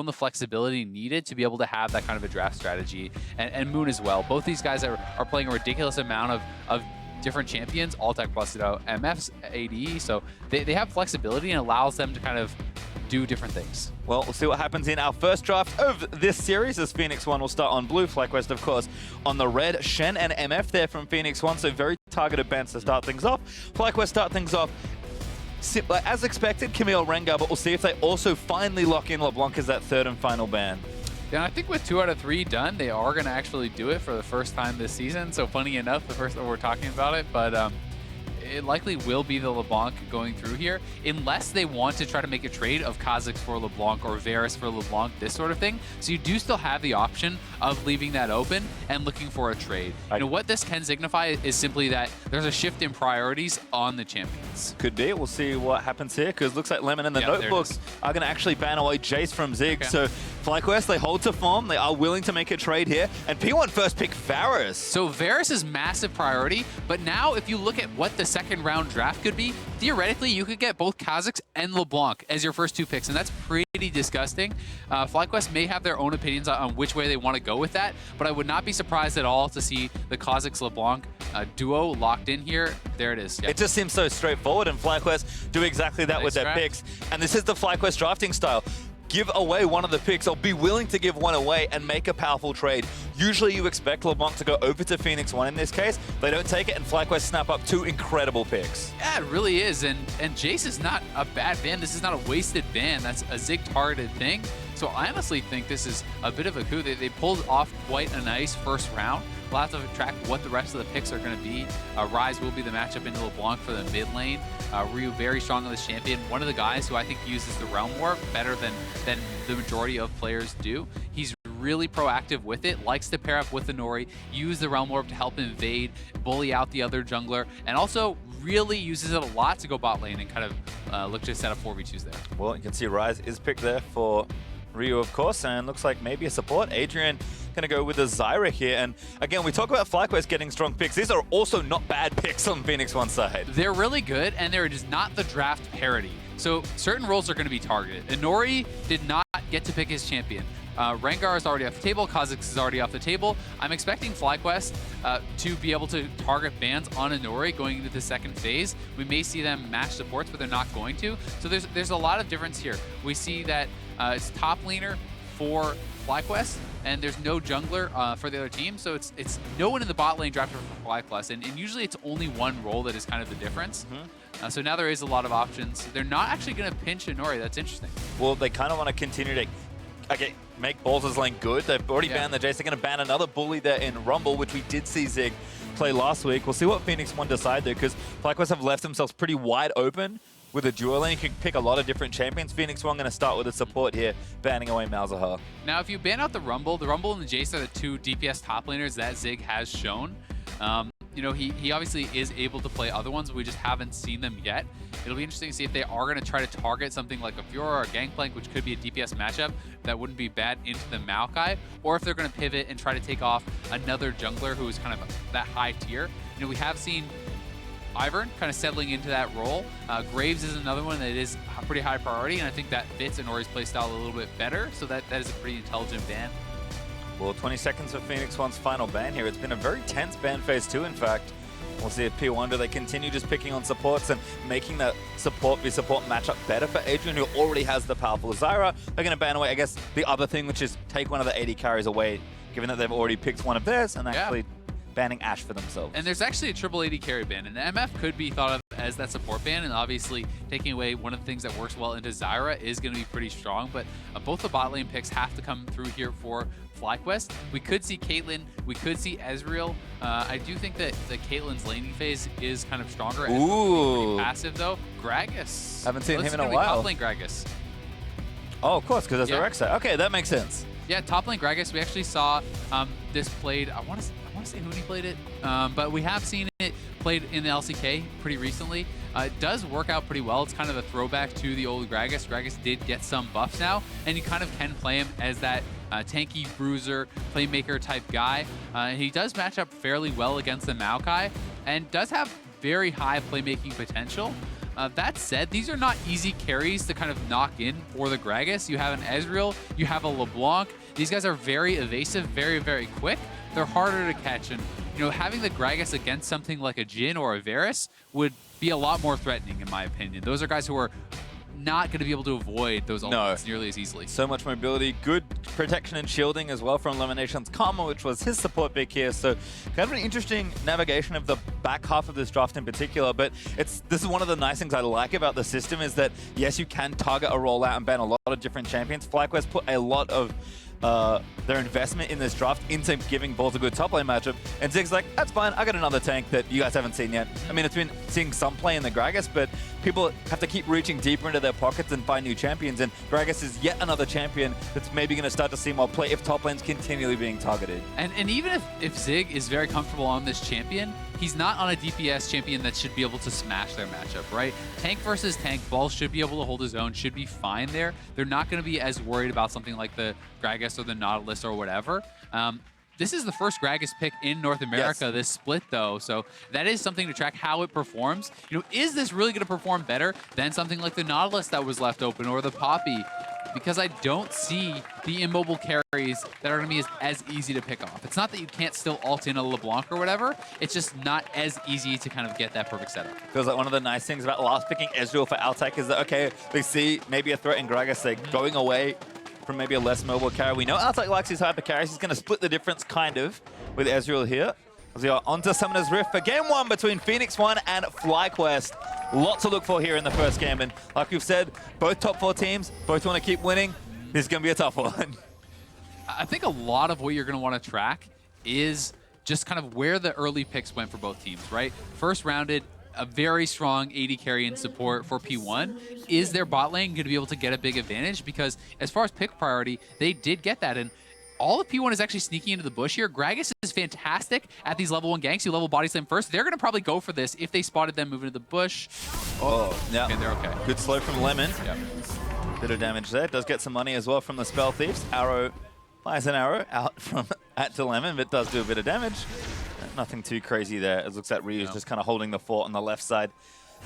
the flexibility needed to be able to have that kind of a draft strategy, and Moon as well. Both these guys are playing a ridiculous amount of different champions, all tech busted out MFs, ADE, so they have flexibility and allows them to kind of do different things. Well, we'll see what happens in our first draft of this series, as Phoenix One will start on blue, FlyQuest, of course, on the red. Shen and MF there from Phoenix One, so very targeted bans to start things off. FlyQuest start things off as expected, Camille Rengar, but we'll see if they also finally lock in LeBlanc as that third and final ban. Yeah, I think with 2 out of 3 done, they are going to actually do it for the first time this season. So funny enough, the first time we're talking about it, but it likely will be the LeBlanc going through here, unless they want to try to make a trade of Kha'Zix for LeBlanc or Varus for LeBlanc, this sort of thing. So you do still have the option of leaving that open and looking for a trade. You know, what this can signify is simply that there's a shift in priorities on the champions. Could be. We'll see what happens here, because it looks like Lemon and the Notebooks are going to actually ban away Jace from Zig. Okay. So FlyQuest, they hold to form. They are willing to make a trade here. And P1 first pick Varus. So Varus is massive priority, but now if you look at what the second round draft could be, theoretically you could get both Kha'Zix and LeBlanc as your first 2 picks, and that's pretty disgusting. FlyQuest may have their own opinions on which way they want to go with that, but I would not be surprised at all to see the Kha'Zix LeBlanc duo locked in here. There it is. Yep. It just seems so straightforward, and FlyQuest do exactly that with their picks. And this is the FlyQuest drafting style. Give away one of the picks, or be willing to give one away and make a powerful trade. Usually you expect LeBlanc to go over to Phoenix One in this case. They don't take it, and FlyQuest snap up 2 incredible picks. Yeah, it really is, and Jace is not a bad ban. This is not a wasted ban. That's a Zig targeted thing. So I honestly think this is a bit of a coup. They pulled off quite a nice first round. We'll have to track what the rest of the picks are going to be. Ryze will be the matchup into LeBlanc for the mid lane. Ryu very strong on this champion. One of the guys who I think uses the Realm Warp better than the majority of players do. He's really proactive with it, likes to pair up with the Nori, use the Realm Warp to help invade, bully out the other jungler, and also really uses it a lot to go bot lane and kind of look to set up 4v2s there. Well, you can see Ryze is picked there for Ryu, of course, and looks like maybe a support. Adrian going to go with a Zyra here. And again, we talk about FlyQuest getting strong picks. These are also not bad picks on Phoenix One side. They're really good, and they're just not the draft parity. So certain roles are going to be targeted. Inori did not get to pick his champion. Rengar is already off the table. Kha'Zix is already off the table. I'm expecting FlyQuest to be able to target bans on Inori going into the second phase. We may see them match supports, but they're not going to. So there's a lot of difference here. We see that it's top laner for FlyQuest, and there's no jungler for the other team. So it's no one in the bot lane drafted for FlyQuest, and usually it's only one role that is kind of the difference. So now there is a lot of options. They're not actually going to pinch Inori. That's interesting. Well, they kind of want to continue to make Balz's lane good. They've already banned the Jace. They're going to ban another bully there in Rumble, which we did see Zig play last week. We'll see what Phoenix One decide there, because FlyQuest have left themselves pretty wide open with a duo lane. You can pick a lot of different champions. Phoenix One going to start with a support here, banning away Malzahar. Now, if you ban out the Rumble and the Jace are the 2 DPS top laners that Zig has shown. You know, he obviously is able to play other ones. We just haven't seen them yet. It'll be interesting to see if they are going to try to target something like a Fiora or a Gangplank, which could be a DPS matchup that wouldn't be bad, into the Maokai, or if they're going to pivot and try to take off another jungler who is kind of that high tier. You know, we have seen Ivern kind of settling into that role. Graves is another one that is a pretty high priority, and I think that fits Inori's playstyle a little bit better, so that is a pretty intelligent ban. Well, 20 seconds for Phoenix One's final ban here. It's been a very tense ban phase 2, in fact. We'll see if P1 do they continue just picking on supports and making that support v support matchup better for Adrian, who already has the powerful Zyra. They're going to ban away, I guess, the other thing, which is take one of the 80 carries away, given that they've already picked one of theirs and actually banning Ashe for themselves. And there's actually a triple 80 carry ban, and MF could be thought of as that support ban, and obviously taking away one of the things that works well into Zyra is going to be pretty strong, but both the bot lane picks have to come through here for FlyQuest. We could see Caitlyn, we could see Ezreal. I do think that the Caitlyn's laning phase is kind of stronger. Ooh. Pretty passive though. Gragas. Haven't seen him in a while. Top lane Gragas. Oh, of course, because there's a Rek'Sai. Okay, that makes sense. Yeah, top lane Gragas. We actually saw this played. I want to say Hooney played it, but we have seen it played in the LCK pretty recently. It does work out pretty well. It's kind of a throwback to the old Gragas. Gragas did get some buffs now, and you kind of can play him as that tanky bruiser, playmaker type guy. He does match up fairly well against the Maokai, and does have very high playmaking potential. That said, these are not easy carries to kind of knock in for the Gragas. You have an Ezreal, you have a LeBlanc. These guys are very evasive, very, very quick. They're harder to catch, and having the Gragas against something like a Jhin or a Varus would be a lot more threatening, in my opinion. Those are guys who are not going to be able to avoid those ultimates nearly as easily. So much mobility, good protection and shielding as well from Elimination's Karma, which was his support pick here. So kind of an interesting navigation of the back half of this draft in particular. But this is one of the nice things I like about the system is that, yes, you can target a rollout and ban a lot of different champions. FlyQuest put a lot of their investment in this draft into giving Balls a good top lane matchup. And Zig's like, that's fine, I got another tank that you guys haven't seen yet. I mean, it's been seeing some play in the Gragas, but people have to keep reaching deeper into their pockets and find new champions. And Gragas is yet another champion that's maybe going to start to see more play if top lane's continually being targeted. And even if Zig is very comfortable on this champion, he's not on a DPS champion that should be able to smash their matchup, right? Tank versus tank, Ball should be able to hold his own, should be fine there. They're not going to be as worried about something like the Gragas or the Nautilus or whatever. This is the first Gragas pick in North America, this split, though. So that is something to track how it performs. Is this really going to perform better than something like the Nautilus that was left open or the Poppy? Because I don't see the immobile carries that are going to be as easy to pick off. It's not that you can't still ult in a LeBlanc or whatever. It's just not as easy to kind of get that perfect setup. Feels like one of the nice things about last picking Ezreal for Altec is that, okay, they see maybe a threat in Gragas, they're going away from maybe a less mobile carry. We know Altec likes his hyper carries. He's going to split the difference, kind of, with Ezreal here. As we are onto Summoner's Rift for game one between Phoenix One and FlyQuest. Lots to look for here in the first game. And like we've said, both top 4 teams, both want to keep winning. This is going to be a tough one. I think a lot of what you're going to want to track is just kind of where the early picks went for both teams, right? First rounded, a very strong AD carry and support for P1. Is their bot lane going to be able to get a big advantage? Because as far as pick priority, they did get that. And all of P1 is actually sneaking into the bush here. Gragas is fantastic at these level 1 ganks. You level body slam first. They're going to probably go for this if they spotted them moving to the bush. Oh, yeah. And they're okay. Good slow from Lemon. Yep. Bit of damage there. Does get some money as well from the Spell Thieves. Arrow fires an arrow out from to Lemon, but does do a bit of damage. Nothing too crazy there. It looks like Ryu's just kind of holding the fort on the left side,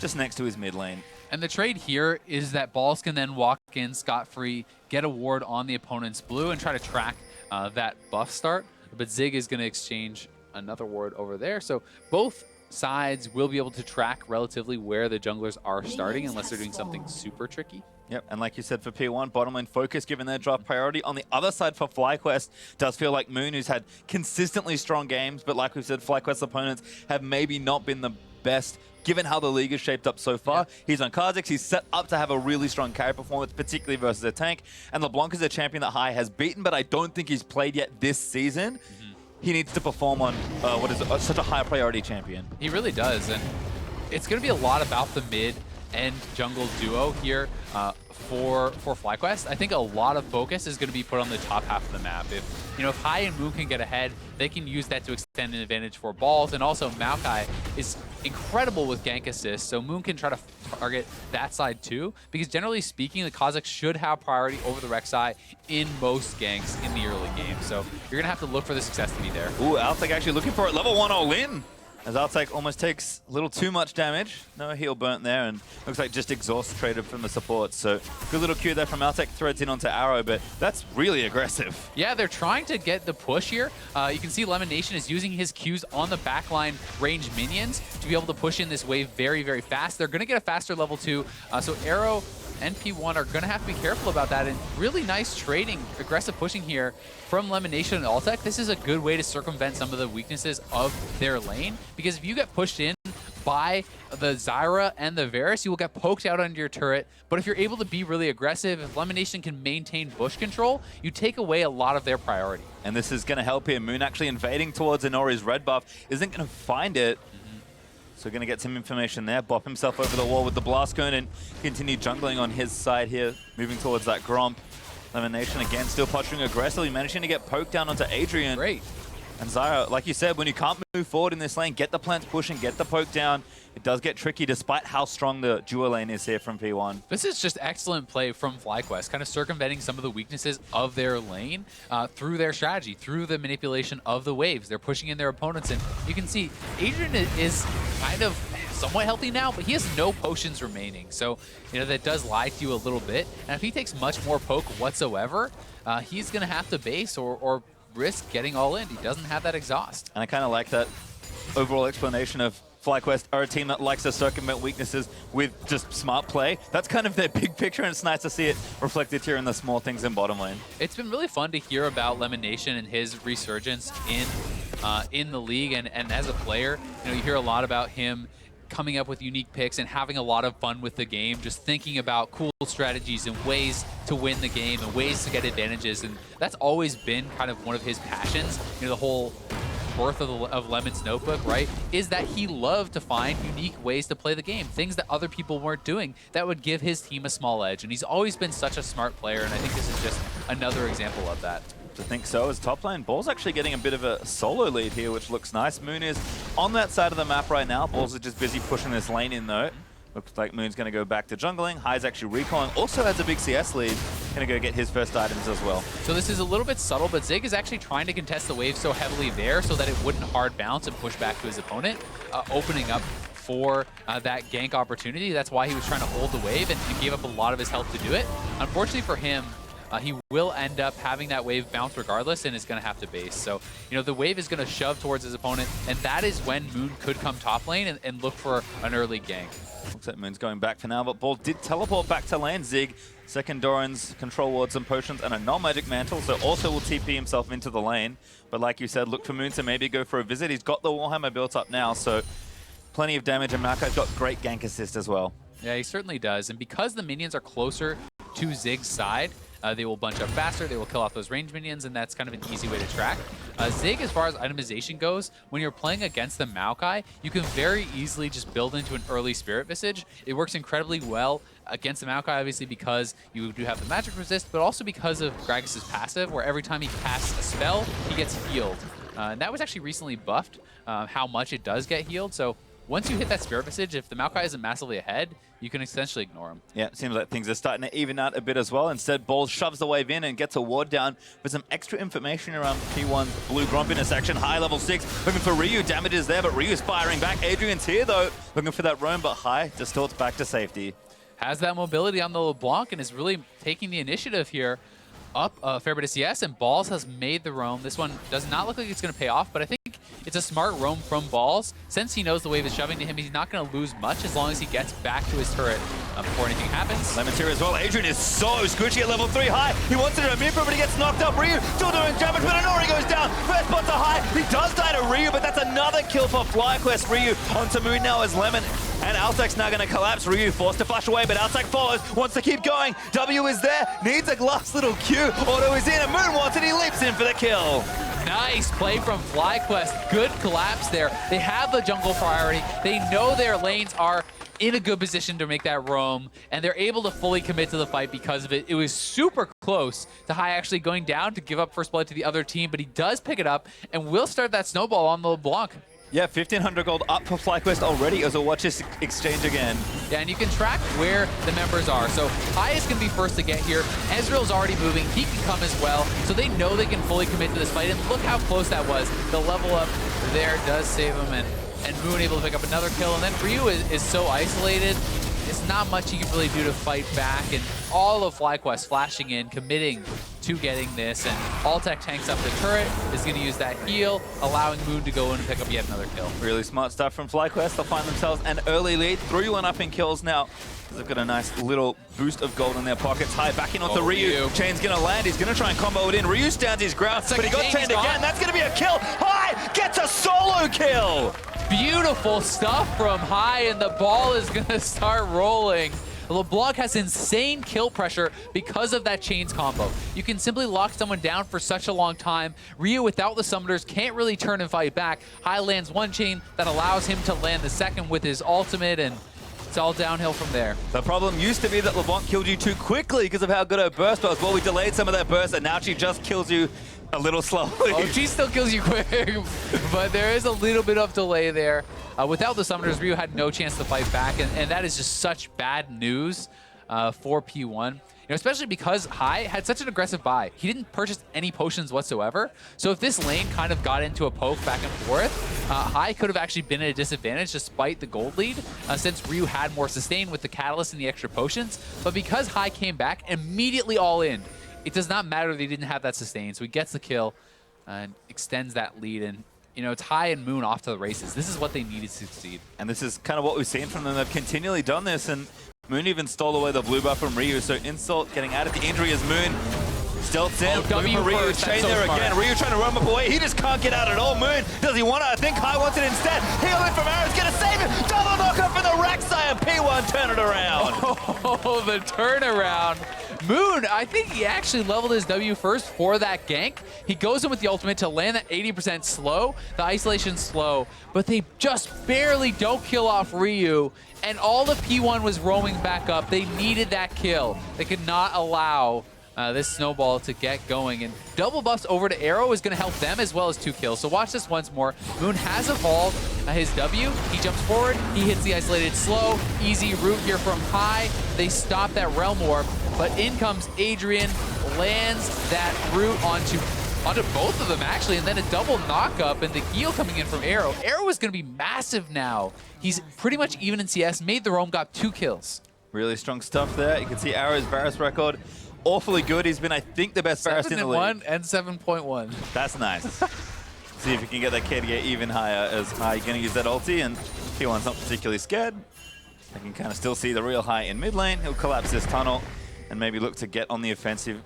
just next to his mid lane. And the trade here is that Balls can then walk in scot-free, get a ward on the opponent's blue, and try to track that buff start. But Zig is going to exchange another ward over there. So both sides will be able to track relatively where the junglers are starting unless they're doing something super tricky. Yep, and like you said, for P1, bottom lane focus given their draft priority. On the other side for FlyQuest, does feel like Moon, who's had consistently strong games, but like we said, FlyQuest's opponents have maybe not been the best given how the league is shaped up so far. Yeah. He's on Kha'Zix, he's set up to have a really strong carry performance, particularly versus a tank. And LeBlanc is a champion that High has beaten, but I don't think he's played yet this season. He needs to perform on such a high priority champion. He really does, and it's going to be a lot about the mid and jungle duo here for FlyQuest. I think a lot of focus is going to be put on the top half of the map. If High and Moon can get ahead, they can use that to extend an advantage for Balls. And also Maokai is incredible with gank assist, so Moon can try to target that side too. Because generally speaking, the Kha'Zix should have priority over the Rek'Sai in most ganks in the early game. So you're going to have to look for the success to be there. Ooh, Altec actually looking for it. Level 1 all-in. As Altec almost takes a little too much damage. No heal burnt there, and looks like just exhaust traded from the support. So good little Q there from Altec, threads in onto Arrow, but that's really aggressive. Yeah, they're trying to get the push here. You can see Lemon Nation is using his Qs on the backline range minions to be able to push in this wave very, very fast. They're going to get a faster level 2, so Arrow and P1 are going to have to be careful about that. And really nice trading, aggressive pushing here from Lemon Nation and Altec. This is a good way to circumvent some of the weaknesses of their lane, because if you get pushed in by the Zyra and the Varus, you will get poked out under your turret. But if you're able to be really aggressive, if Lemon Nation can maintain bush control, you take away a lot of their priority. And this is going to help here. Moon actually invading towards Inori's red buff, isn't going to find it. So we're going to get some information there. Bop himself over the wall with the blast cone and continue jungling on his side here, moving towards that Gromp. Lemon Nation again still posturing aggressively, managing to get poked down onto Adrian. Great. And Zyra, like you said, when you can't move forward in this lane, get the plants pushing, get the poke down. It does get tricky despite how strong the duo lane is here from P1. This is just excellent play from FlyQuest, kind of circumventing some of the weaknesses of their lane through their strategy, through the manipulation of the waves. They're pushing in their opponents, and you can see Adrian is kind of somewhat healthy now, but he has no potions remaining. So, that does lie to you a little bit. And if he takes much more poke whatsoever, he's going to have to base or risk getting all in. He doesn't have that exhaust. And I kind of like that overall explanation of FlyQuest are a team that likes to circumvent weaknesses with just smart play. That's kind of their big picture, and it's nice to see it reflected here in the small things in bottom lane. It's been really fun to hear about Lemon Nation and his resurgence in the league, and as a player, you hear a lot about him coming up with unique picks and having a lot of fun with the game, just thinking about cool strategies and ways to win the game and ways to get advantages, and that's always been kind of one of his passions. The whole birth of Lemon's notebook, right, is that he loved to find unique ways to play the game, things that other people weren't doing that would give his team a small edge. And he's always been such a smart player, and I think this is just another example of that. I think so. As top lane, Ball's actually getting a bit of a solo lead here, which looks nice. Moon is on that side of the map right now. Balls are just busy pushing this lane in, though. Looks like Moon's going to go back to jungling. High's actually recalling. Also has a big CS lead. Going to go get his first items as well. So this is a little bit subtle, but Zig is actually trying to contest the wave so heavily there so that it wouldn't hard bounce and push back to his opponent, opening up for that gank opportunity. That's why he was trying to hold the wave and gave up a lot of his health to do it. Unfortunately for him, he will end up having that wave bounce regardless and is going to have to base. So, the wave is going to shove towards his opponent, and that is when Moon could come top lane and look for an early gank. Looks like Moon's going back for now, but Ball did teleport back to lane. Zig, second Doran's control wards and potions and a non-magic mantle, so also will TP himself into the lane. But like you said, look for Moon to maybe go for a visit. He's got the Warhammer built up now, so plenty of damage, and Maokai's got great gank assist as well. Yeah, he certainly does. And because the minions are closer to Zig's side, they will bunch up faster, they will kill off those range minions, and that's kind of an easy way to track. Zig, as far as itemization goes, when you're playing against the Maokai, you can very easily just build into an early Spirit Visage. It works incredibly well against the Maokai, obviously, because you do have the magic resist, but also because of Gragas' passive, where every time he casts a spell, he gets healed. And that was actually recently buffed, how much it does get healed. So once you hit that Spirit Visage, if the Maokai isn't massively ahead, you can essentially ignore him. Yeah, it seems like things are starting to even out a bit as well. Instead, Ball shoves the wave in and gets a ward down for some extra information around P1's Blue Gromp intersection. High level 6, looking for Ryu. Damage is there, but Ryu's firing back. Adrian's here, though, looking for that roam, but High distorts back to safety. Has that mobility on the LeBlanc and is really taking the initiative here up a fair bit of CS, and Balls has made the roam. This one does not look like it's going to pay off, but I think it's a smart roam from Balls. Since he knows the wave is shoving to him, he's not going to lose much as long as he gets back to his turret before anything happens. Lemon's here as well. Adrian is so squishy at level 3 High. He wants to do a move, but he gets knocked up. Ryu still doing damage, but Inori goes down. First spot to High. He does die to Ryu, but that's another kill for FlyQuest. Ryu onto Moon now as Lemon. And Altek's now going to collapse. Ryu forced to flash away, but Altek follows, wants to keep going. W is there, needs a last little Q. Auto is in, and Moon wants it, he leaps in for the kill. Nice play from FlyQuest. Good collapse there. They have the jungle priority. They know their lanes are in a good position to make that roam, and they're able to fully commit to the fight because of it. It was super close to High actually going down to give up first blood to the other team, but he does pick it up and will start that snowball on the LeBlanc. Yeah, 1,500 gold up for FlyQuest already as we'll watch this exchange again. Yeah, and you can track where the members are. So High is going to be first to get here. Ezreal's already moving. He can come as well. So they know they can fully commit to this fight. And look how close that was. The level up there does save him. And Moon able to pick up another kill. And then Ryu is so isolated. It's not much he can really do to fight back. And all of FlyQuest flashing in, committing to getting this. And Altek tanks up the turret, is going to use that heal, allowing Moon to go in and pick up yet another kill. Really smart stuff from FlyQuest. They'll find themselves an early lead. 3-1 up in kills now. They've got a nice little boost of gold in their pockets. High back in onto Ryu. Chain's going to land. He's going to try and combo it in. Ryu stands his ground, but he got chained again. That's going to be a kill. High gets a solo kill. Beautiful stuff from High, and the ball is going to start rolling. LeBlanc has insane kill pressure because of that chains combo. You can simply lock someone down for such a long time. Ryu, without the summoners, can't really turn and fight back. High lands one chain that allows him to land the second with his ultimate, and it's all downhill from there. The problem used to be that LeBlanc killed you too quickly because of how good her burst was. Well, we delayed some of that burst, and now she just kills you a little slowly. Oh, she still kills you quick, but there is a little bit of delay there. Without the summoners, Ryu had no chance to fight back, and that is just such bad news for P1. know, especially because Hai had such an aggressive buy. He didn't purchase any potions whatsoever. So if this lane kind of got into a poke back and forth, Hai could have actually been at a disadvantage despite the gold lead, since Ryu had more sustain with the catalyst and the extra potions. But because Hai came back immediately all in, it does not matter that he didn't have that sustain. So he gets the kill and extends that lead. And you know, it's Hai and Moon off to the races. This is what they needed to succeed. And this is kind of what we've seen from them. They've continually done this, and Moon even stole away the blue buff from Ryu. So Insult getting out of the injury as Moon stealths in. W Ryu first, chain there smart. again. Ryu trying to roam up away. He just can't get out at all. Moon, does he want it? I think Hai wants it instead. Heal in from Arrow's gonna save him. Double knockup for the Rek'Sai, and P1 turn it around. Oh, the turnaround. Moon, I think he actually leveled his W first for that gank. He goes in with the ultimate to land that 80% slow, the isolation slow, but they just barely don't kill off Ryu, and all the P1 was roaming back up. They needed that kill. They could not allow this snowball to get going, and double buffs over to Arrow is going to help them as well as 2 kills. So watch this once more. Moon has evolved his W. He jumps forward. He hits the isolated slow. Easy route here from Hai. They stop that Realm Warp, but in comes Adrian, lands that route onto both of them actually, and then a double knockup and the heal coming in from Arrow. Arrow is going to be massive now. He's pretty much even in CS, made the roam, got 2 kills. Really strong stuff there. You can see Arrow's Varus record. Awfully good. He's been, I think, the best Varus in the league. 7-1 and 7.1. That's nice. See if you can get that K to get even higher as Hai going to use that ulti, and P1's not particularly scared. I can kind of still see the real Hai in mid lane. He'll collapse this tunnel and maybe look to get on the offensive.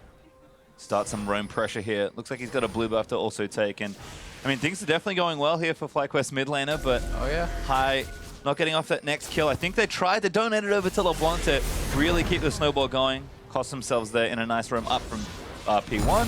Start some roam pressure here. Looks like he's got a blue buff to also take. And I mean, things are definitely going well here for FlyQuest mid laner, but oh yeah, Hai not getting off that next kill. I think they tried to donate it over to LeBlanc to really keep the snowball going. Cost themselves there in a nice roam up from P1.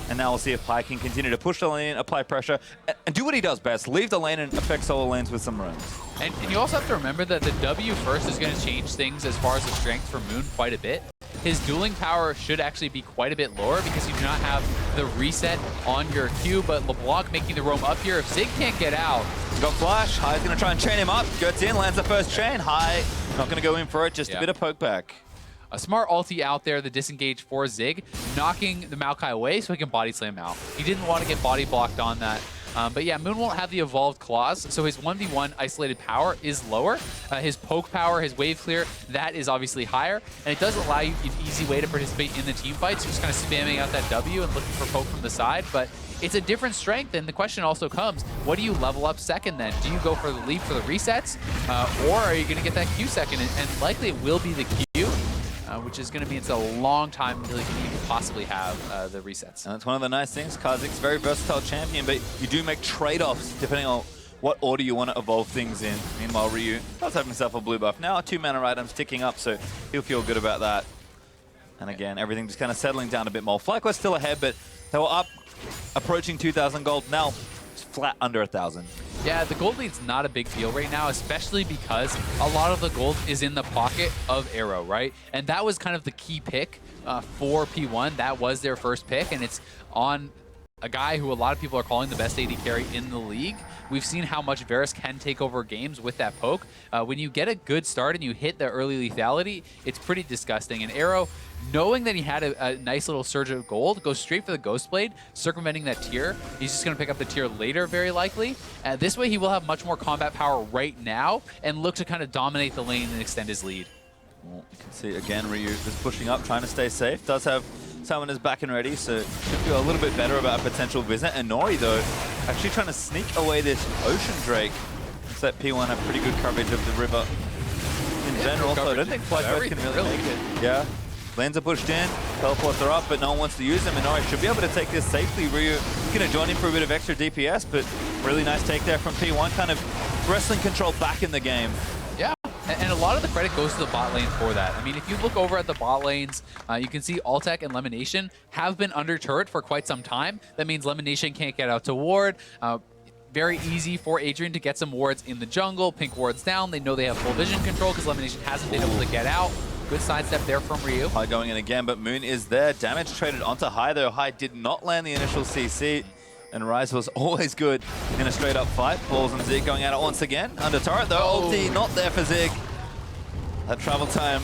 And now we'll see if Hai can continue to push the lane, apply pressure, and do what he does best. Leave the lane and affect solo lanes with some roams. And you also have to remember that the W first is going to change things as far as the strength for Moon quite a bit. His dueling power should actually be quite a bit lower because you do not have the reset on your Q, but LeBlanc making the roam up here. If Zig can't get out. He's got flash. Hai's going to try and chain him up. Gets in, lands the first chain. Hai not going to go in for it, just a bit of poke back. A smart ulti out there, the disengage for Zig, knocking the Maokai away so he can body slam out. He didn't want to get body blocked on that. But yeah, Moon won't have the evolved claws, so his 1v1 isolated power is lower. His poke power, his wave clear, that is obviously higher. And it does allow you an easy way to participate in the team fights, just kind of spamming out that W and looking for poke from the side. But it's a different strength, and the question also comes, what do you level up second then? Do you go for the leap for the resets, or are you going to get that Q second? And likely it will be the Q. Which is going to mean it's a long time until he can even possibly have the resets. And that's one of the nice things. Kha'Zix's very versatile champion, but you do make trade-offs depending on what order you want to evolve things in. Meanwhile, Ryu does have himself a blue buff. Now 2 mana items ticking up, so he'll feel good about that. And again, everything just kind of settling down a bit more. FlyQuest still ahead, but they were up, approaching 2,000 gold. Now it's flat under 1,000. Yeah, the gold lead's not a big deal right now, especially because a lot of the gold is in the pocket of Arrow, right? And that was kind of the key pick for P1. That was their first pick, and it's on a guy who a lot of people are calling the best AD carry in the league. We've seen how much Varus can take over games with that poke. When you get a good start and you hit the early lethality, it's pretty disgusting. And Arrow, knowing that he had a nice little surge of gold, goes straight for the Ghost Blade, circumventing that tier. He's just going to pick up the tier later, very likely. This way, he will have much more combat power right now and look to kind of dominate the lane and extend his lead. Well, you can see, again, Ryu just pushing up, trying to stay safe. Does have Summoners back and ready, so should feel a little bit better about a potential visit. And Nori, though, actually trying to sneak away this Ocean Drake. Looks like P1 have pretty good coverage of the river in general, so I don't think FlyQuest can really make it. Yeah. Lanes are pushed in, teleports are up, but no one wants to use them, and Nori should be able to take this safely. Ryu going to join in for a bit of extra DPS, but really nice take there from P1, kind of wrestling control back in the game. Yeah, and a lot of the credit goes to the bot lane for that. I mean, if you look over at the bot lanes, you can see Altec and Lemonation have been under turret for quite some time. That means Lemonation can't get out to ward. Very easy for Adrian to get some wards in the jungle. Pink wards down. They know they have full vision control because Lemonation hasn't been able to get out. Good sidestep there from Ryu. Hai going in again, but Moon is there. Damage traded onto Hai, though. Hai did not land the initial CC. And Rise was always good in a straight-up fight. Balls and Zig going at it once again. Under turret, though. Ulti not there for Zig. That travel time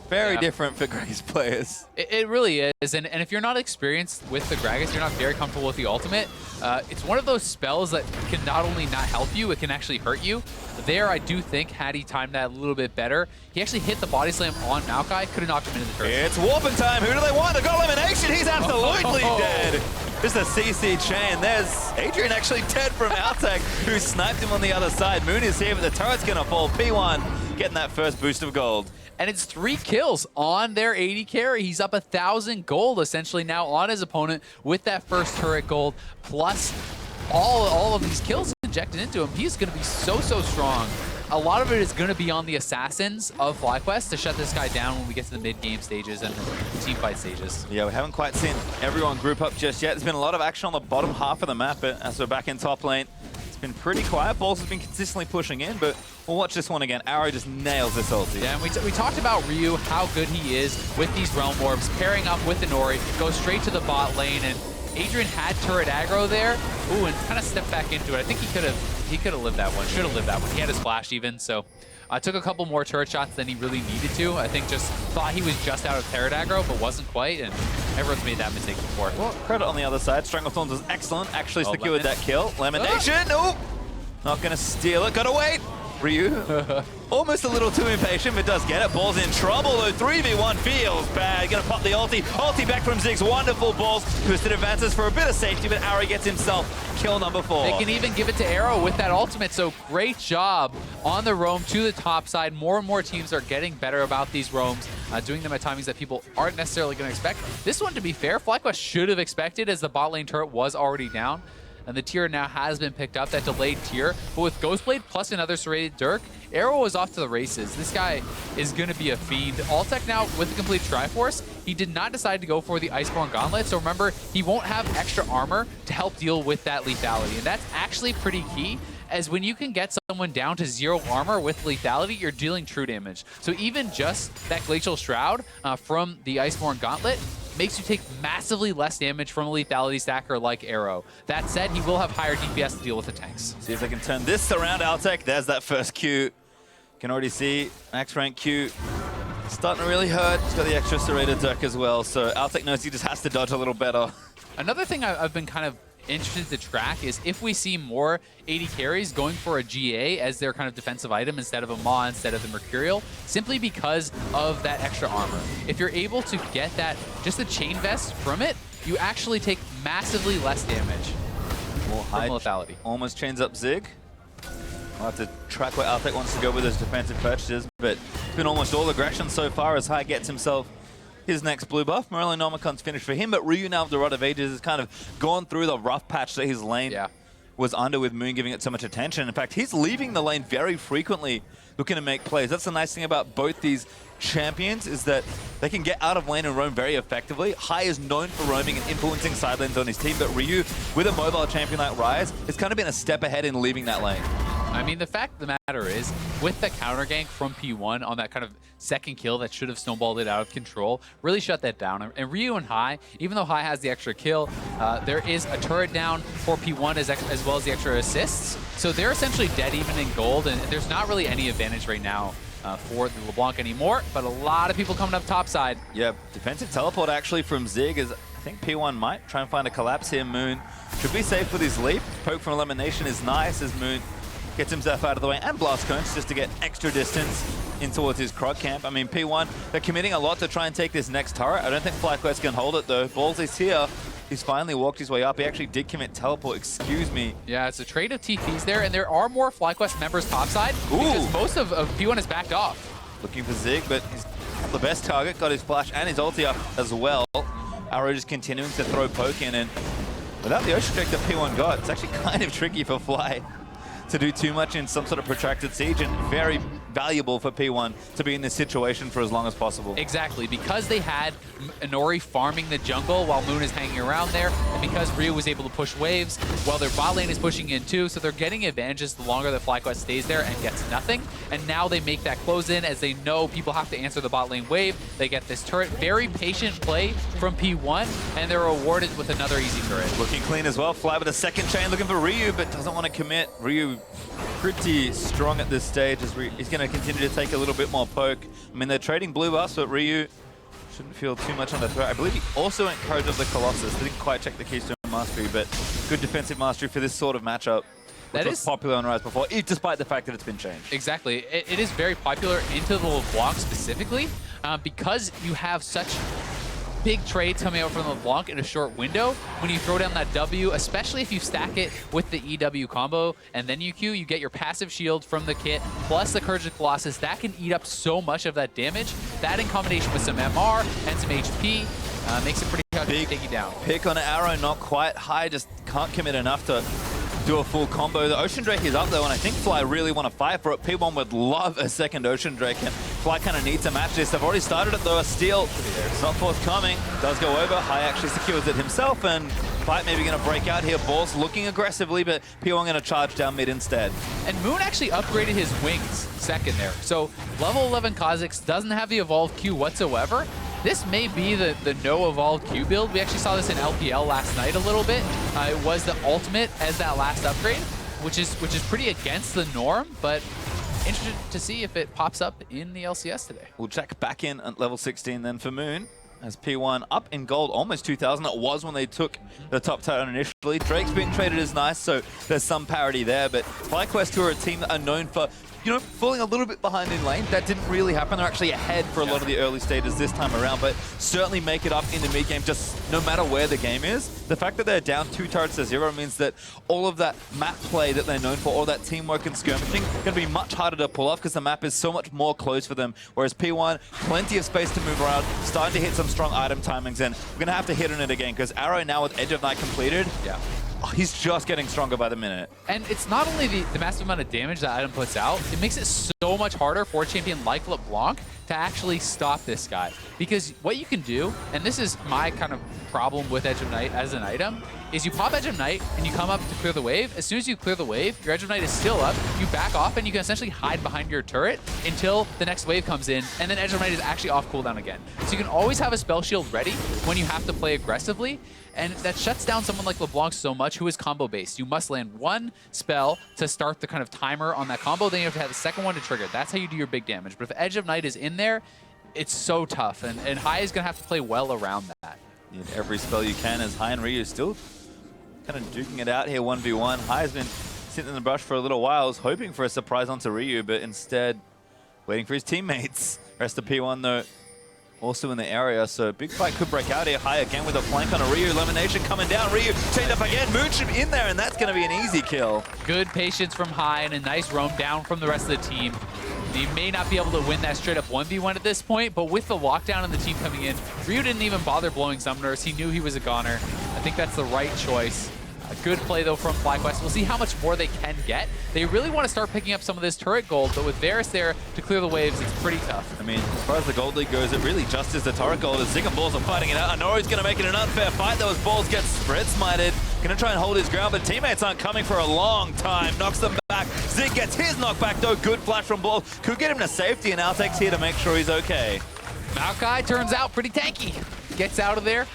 Very different for Grace players. It really is, and if you're not experienced with the Gragas, you're not very comfortable with the ultimate, it's one of those spells that can not only not help you, it can actually hurt you. There, I do think, had he timed that a little bit better, he actually hit the body slam on Maokai, could have knocked him into the turret. It's warping time. Who do they want? They got elimination. He's absolutely dead. Just a CC chain. There's Adrian actually dead from Outtech, who sniped him on the other side. Moon is here, but the turret's going to fall. P1 getting that first boost of gold. And it's 3 kills on their AD carry. He's up 1,000 gold essentially now on his opponent with that first turret gold, plus all of these kills injected into him. He's going to be so strong. A lot of it is going to be on the assassins of FlyQuest to shut this guy down when we get to the mid-game stages and the team fight stages. Yeah, we haven't quite seen everyone group up just yet. There's been a lot of action on the bottom half of the map, but as we're back in top lane, it's been pretty quiet. Balls has been consistently pushing in, but we'll watch this one again. Arrow just nails this ulti. Yeah, and we talked about Ryu, how good he is with these Realm Orbs, pairing up with the Nori, goes straight to the bot lane, and Adrian had turret aggro there. Ooh, and kind of stepped back into it. I think he could have lived that one. Should have lived that one. He had his flash even, so took a couple more turret shots than he really needed to. I think just thought he was just out of turret aggro, but wasn't quite, and everyone's made that mistake before. Well, credit on the other side. Stranglethorns was excellent. Actually secured that kill. Lemonation. Nope. Not going to steal it. Got to wait. Ryu, almost a little too impatient, but does get it. Ball's in trouble, though. 3v1 feels bad. Gonna pop the ulti. Ulti back from Ziggs. Wonderful balls. Twisted advances for a bit of safety, but Arrow gets himself kill number 4. They can even give it to Arrow with that ultimate, so great job on the roam to the top side. More and more teams are getting better about these roams, doing them at timings that people aren't necessarily going to expect. This one, to be fair, FlyQuest should have expected, as the bot lane turret was already down. And the tier now has been picked up, that delayed tier. But with Ghostblade plus another serrated Dirk, Arrow is off to the races. This guy is going to be a fiend. Alltech now with the complete Triforce. He did not decide to go for the Iceborne Gauntlet. So remember, he won't have extra armor to help deal with that lethality. And that's actually pretty key, as when you can get someone down to 0 armor with lethality, you're dealing true damage. So even just that Glacial Shroud from the Iceborne Gauntlet makes you take massively less damage from a lethality stacker like Arrow. That said, he will have higher DPS to deal with the tanks. See if they can turn this around, Outtech. There's that first Q. Can already see max rank Q starting to really hurt. He's got the extra serrated Dirk as well, so Outtech knows he just has to dodge a little better. Another thing I've been kind of interested to track is if we see more AD carries going for a GA as their kind of defensive item instead of a Maw, instead of the Mercurial, simply because of that extra armor. If you're able to get that, just the chain vest from it, you actually take massively less damage from lethality. Almost chains up Zig. I'll have to track where Outtech wants to go with his defensive purchases, but it's been almost all aggression so far as High gets himself his next blue buff. Morello Nomacon's finished for him, but Ryu now with the Rod of Ages has kind of gone through the rough patch that his lane was under, with Moon giving it so much attention. In fact, he's leaving the lane very frequently looking to make plays. That's the nice thing about both these champions, is that they can get out of lane and roam very effectively. High is known for roaming and influencing side lanes on his team, but Ryu, with a mobile champion like Ryze, has kind of been a step ahead in leaving that lane. I mean, the fact of the matter is, with the counter gank from P1 on that kind of second kill that should have snowballed it out of control, really shut that down. And Ryu and High, even though High has the extra kill, there is a turret down for P1 as well as the extra assists. So they're essentially dead even in gold, and there's not really any advantage right now for the LeBlanc anymore, but a lot of people coming up top side. Yeah, defensive teleport actually from Zig, is I think P1 might try and find a collapse here. Moon should be safe with his leap. Poke from elimination is nice as Moon gets himself out of the way, and Blast Cones just to get extra distance in towards his Krog camp. I mean, P1, they're committing a lot to try and take this next turret. I don't think FlyQuest can hold it though. Balls is here. He's finally walked his way up. He actually did commit teleport, excuse me. Yeah, it's a trade of TPs there, and there are more FlyQuest members topside because most of P1 is backed off. Looking for Zig, but he's not the best target. Got his flash and his ulti up as well. Arrow just continuing to throw poke in, and without the Ocean Check that P1 got, it's actually kind of tricky for Fly to do too much in some sort of protracted siege, and very valuable for P1 to be in this situation for as long as possible. Exactly, because they had Inori farming the jungle while Moon is hanging around there, and because Ryu was able to push waves while their bot lane is pushing in too, so they're getting advantages the longer that FlyQuest stays there and gets nothing. And now they make that close in as they know people have to answer the bot lane wave. They get this turret. Very patient play from P1, and they're rewarded with another easy turret. Looking clean as well. Fly with a second chain looking for Ryu, but doesn't want to commit. Ryu pretty strong at this stage as he's going to continue to take a little bit more poke. I mean, they're trading blue buffs, but Ryu shouldn't feel too much under threat. I believe he also went Courage of the Colossus. Didn't quite check the Keystone Mastery, but good defensive mastery for this sort of matchup. Which was popular on Rise before, despite the fact that it's been changed. Exactly. It is very popular into the LeBlanc specifically because you have such big trades coming out from the LeBlanc in a short window. When you throw down that W, especially if you stack it with the EW combo and then you Q, you get your passive shield from the kit plus the Courage of Colossus. That can eat up so much of that damage. That in combination with some MR and some HP makes it pretty hard to take you down. Pick on Arrow, not quite high, just can't commit enough to do a full combo. The Ocean Drake is up though, and I think Fly really want to fight for it. P1 would love a second Ocean Drake, and Fly kind of needs to match this. They've already started it though, a steal. It's not forthcoming. Does go over. High actually secures it himself, and Fight maybe going to break out here. Balls looking aggressively, but P1 going to charge down mid instead. And Moon actually upgraded his wings second there. So level 11 Kha'Zix doesn't have the evolved Q whatsoever. This may be the no evolved Q build. We actually saw this in LPL last night a little bit. It was the ultimate as that last upgrade, which is pretty against the norm, but interested to see if it pops up in the LCS today. We'll check back in at level 16 then for Moon. As P1 up in gold, almost 2,000. It was when they took the top title initially. Drake's being traded as nice, so there's some parity there. But FlyQuest, who are a team that are known for, you know, falling a little bit behind in lane. That didn't really happen. They're actually ahead for a lot of the early stages this time around, but certainly make it up in the mid game, just no matter where the game is. The fact that they're down 2 turrets to 0 means that all of that map play that they're known for, all that teamwork and skirmishing, going to be much harder to pull off because the map is so much more closed for them. Whereas P1, plenty of space to move around, starting to hit some strong item timings, and we're going to have to hit on it again because Arrow now with Edge of Night completed. Yeah. He's just getting stronger by the minute. And it's not only the massive amount of damage that item puts out, it makes it so much harder for a champion like LeBlanc to actually stop this guy. Because what you can do, and this is my kind of problem with Edge of Night as an item, is you pop Edge of Night and you come up to clear the wave. As soon as you clear the wave, your Edge of Night is still up. You back off and you can essentially hide behind your turret until the next wave comes in, and then Edge of Night is actually off cooldown again. So you can always have a spell shield ready when you have to play aggressively, and that shuts down someone like LeBlanc so much who is combo based. You must land one spell to start the kind of timer on that combo, then you have to have the second one to trigger. That's how you do your big damage. But if Edge of Night is in there, it's so tough, and High is going to have to play well around that. Need every spell you can, as High and Ryu still kind of duking it out here 1v1. High has been sitting in the brush for a little while, was hoping for a surprise onto Ryu, but instead waiting for his teammates. Rest of P1 though also in the area, so big fight could break out here. High again with a flank on a Ryu. Elimination coming down. Ryu chained up again. Moonship in there, and that's going to be an easy kill. Good patience from High and a nice roam down from the rest of the team. You may not be able to win that straight up 1v1 at this point, but with the lockdown and the team coming in, Ryu didn't even bother blowing Summoners. He knew he was a goner. I think that's the right choice. A good play, though, from FlyQuest. We'll see how much more they can get. They really want to start picking up some of this turret gold, but with Varus there to clear the waves, it's pretty tough. I mean, as far as the gold league goes, it really just is the turret gold. As Zig and Balls are fighting it out. Anori's going to make it an unfair fight, though, as Balls gets spread smited. Going to try and hold his ground, but teammates aren't coming for a long time. Knocks them back. Zig gets his knockback, though. Good flash from Balls. Could get him to safety, and Altek's here to make sure he's okay. Maokai turns out pretty tanky. Gets out of there.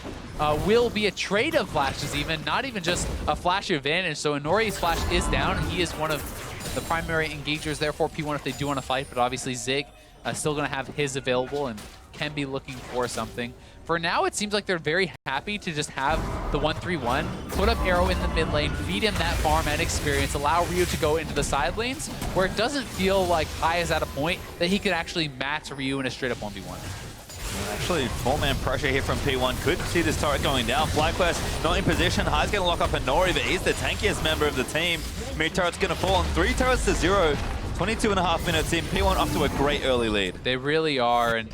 Will be a trade of flashes even, not even just a flash advantage. So Inori's flash is down, and he is one of the primary engagers there for P1 if they do want to fight, but obviously Zig still going to have his available and can be looking for something. For now, it seems like they're very happy to just have the 1-3-1, put up Arrow in the mid lane, feed him that farm and experience, allow Ryu to go into the side lanes, where it doesn't feel like High is at a point that he could actually match Ryu in a straight up 1v1. Actually, 4-man pressure here from P1. Could see this turret going down. FlyQuest not in position. High's going to lock up Inori, but he's the tankiest member of the team. Mid turret's going to fall on 3 turrets to 0. 22.5 minutes in. P1 up to a great early lead. They really are. And,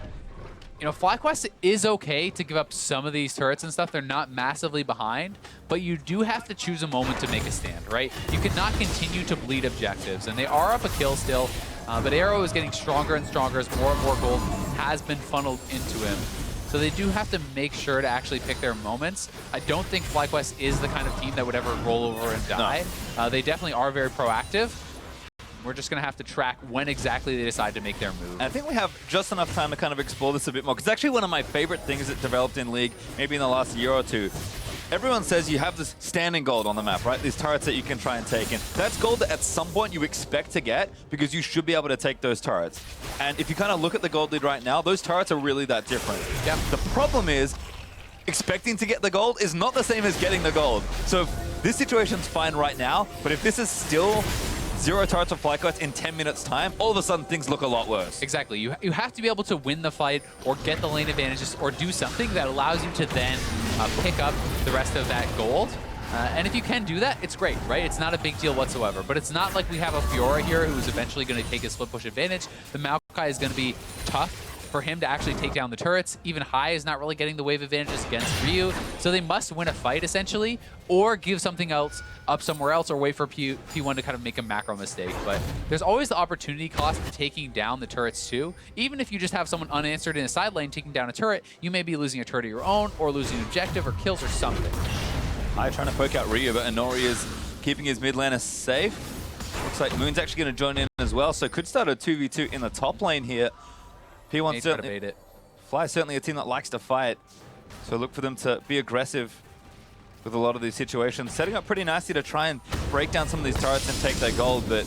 you know, FlyQuest is okay to give up some of these turrets and stuff. They're not massively behind, but you do have to choose a moment to make a stand, right? You cannot continue to bleed objectives, and they are up a kill still. But Arrow is getting stronger and stronger as more and more gold has been funneled into him. So they do have to make sure to actually pick their moments. I don't think FlyQuest is the kind of team that would ever roll over and die. No. They definitely are very proactive. We're just going to have to track when exactly they decide to make their move. And I think we have just enough time to kind of explore this a bit more, because it's actually one of my favorite things that developed in League, maybe in the last year or two. everyone says you have this standing gold on the map, right? These turrets that you can try and take in. That's gold that at some point you expect to get because you should be able to take those turrets. And if you kind of look at the gold lead right now, those turrets are really that different. Yep. The problem is expecting to get the gold is not the same as getting the gold. So this situation's fine right now, but if this is still 0 turrets of FlyQuest in 10 minutes time, all of a sudden things look a lot worse. Exactly. You have to be able to win the fight or get the lane advantages or do something that allows you to then pick up the rest of that gold. And if you can do that, it's great, right? It's not a big deal whatsoever. But it's not like we have a Fiora here who's eventually going to take a split push advantage. The Maokai is going to be tough for him to actually take down the turrets. Even Hai is not really getting the wave advantages against Ryu. So they must win a fight, essentially, or give something else up somewhere else or wait for P1 to kind of make a macro mistake. But there's always the opportunity cost of taking down the turrets, too. Even if you just have someone unanswered in a side lane taking down a turret, you may be losing a turret of your own or losing an objective or kills or something. Hai trying to poke out Ryu, but Inori is keeping his mid laner safe. Looks like Moon's actually going to join in as well, so could start a 2v2 in the top lane here. P1 certainly, Fly certainly a team that likes to fight, so look for them to be aggressive with a lot of these situations. Setting up pretty nicely to try and break down some of these turrets and take their gold, but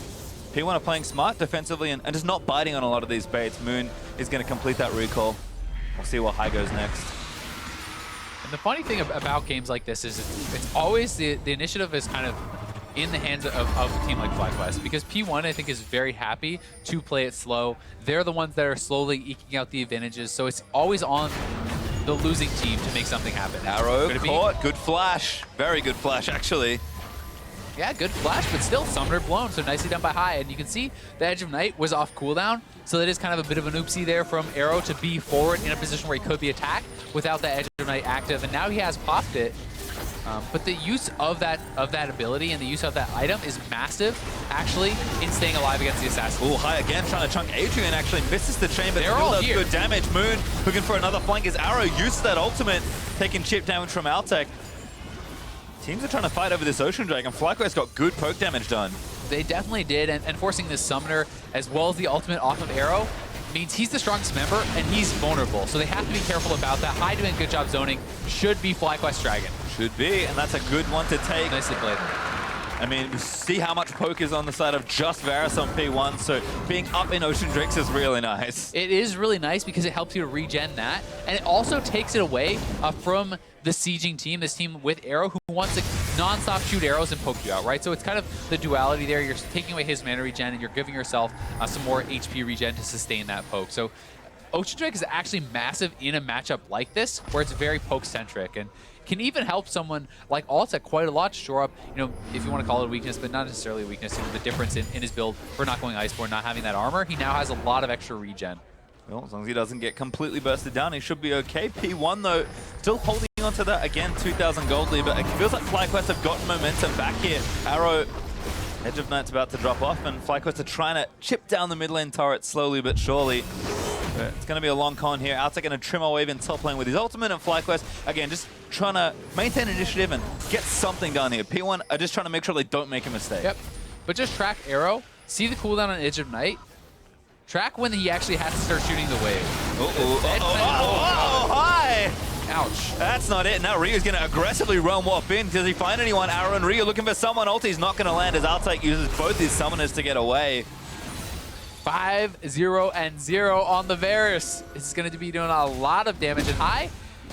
P1 are playing smart defensively and just not biting on a lot of these baits. Moon is going to complete that recall. We'll see where Hai goes next. And the funny thing about games like this is it's always the initiative is kind of in the hands of a team like FlyQuest, because P1, I think, is very happy to play it slow. They're the ones that are slowly eking out the advantages, so it's always on the losing team to make something happen. Arrow caught, good flash. Very good flash, actually. Yeah, good flash, but still Summoner blown, so nicely done by Hai. And you can see the Edge of Night was off cooldown, so that is kind of a bit of an oopsie there from Arrow to be forward in a position where he could be attacked without that Edge of Night active, and now he has popped it. But the use of that ability and the use of that item is massive, actually, in staying alive against the assassin. Ooh, Hai again trying to chunk Adrian, actually misses the chain, but They're still all does here. good damage. Moon looking for another flank as Arrow uses that ultimate, taking chip damage from Altec. Teams are trying to fight over this Ocean Dragon. FlyQuest got good poke damage done. They definitely did, and forcing this Summoner as well as the ultimate off of Arrow means he's the strongest member and he's vulnerable. So they have to be careful about that. Hai doing a good job zoning should be FlyQuest Dragon. Should be, and that's a good one to take. Nicely played. I mean, we see how much poke is on the side of just Varus on P1, so being up in Ocean Drix is really nice. It is really nice because it helps you to regen that, and it also takes it away from the sieging team, this team with Arrow, who wants to non-stop shoot arrows and poke you out, right? So it's kind of the duality there. You're taking away his mana regen, and you're giving yourself some more HP regen to sustain that poke. So Ocean Drake is actually massive in a matchup like this, where it's very poke-centric, and can even help someone like Altec quite a lot to shore up, if you want to call it a weakness, but not necessarily a weakness, the difference in his build for not going Iceborne, not having that armor. He now has a lot of extra regen. Well, as long as he doesn't get completely bursted down, he should be okay. P1, though, still holding on to that. Again, 2,000 gold lead, but it feels like FlyQuest have gotten momentum back here. Arrow, Edge of Night's about to drop off, and FlyQuest are trying to chip down the mid lane turret slowly but surely. But it's going to be a long con here. Altec going to trim our wave in top lane with his ultimate, and FlyQuest, again, just trying to maintain initiative and get something done here. P1 are just trying to make sure they don't make a mistake. Yep, but just track Arrow, see the cooldown on Edge of Night, track when he actually has to start shooting the wave. Hi! Ouch. That's not it. Now Ryu's going to aggressively roam warp in. Does he find anyone? Arrow and Ryu looking for someone. Ulti's not going to land as Altec uses both his summoners to get away. 5-0-0 on the Varus. This is going to be doing a lot of damage. And Hai,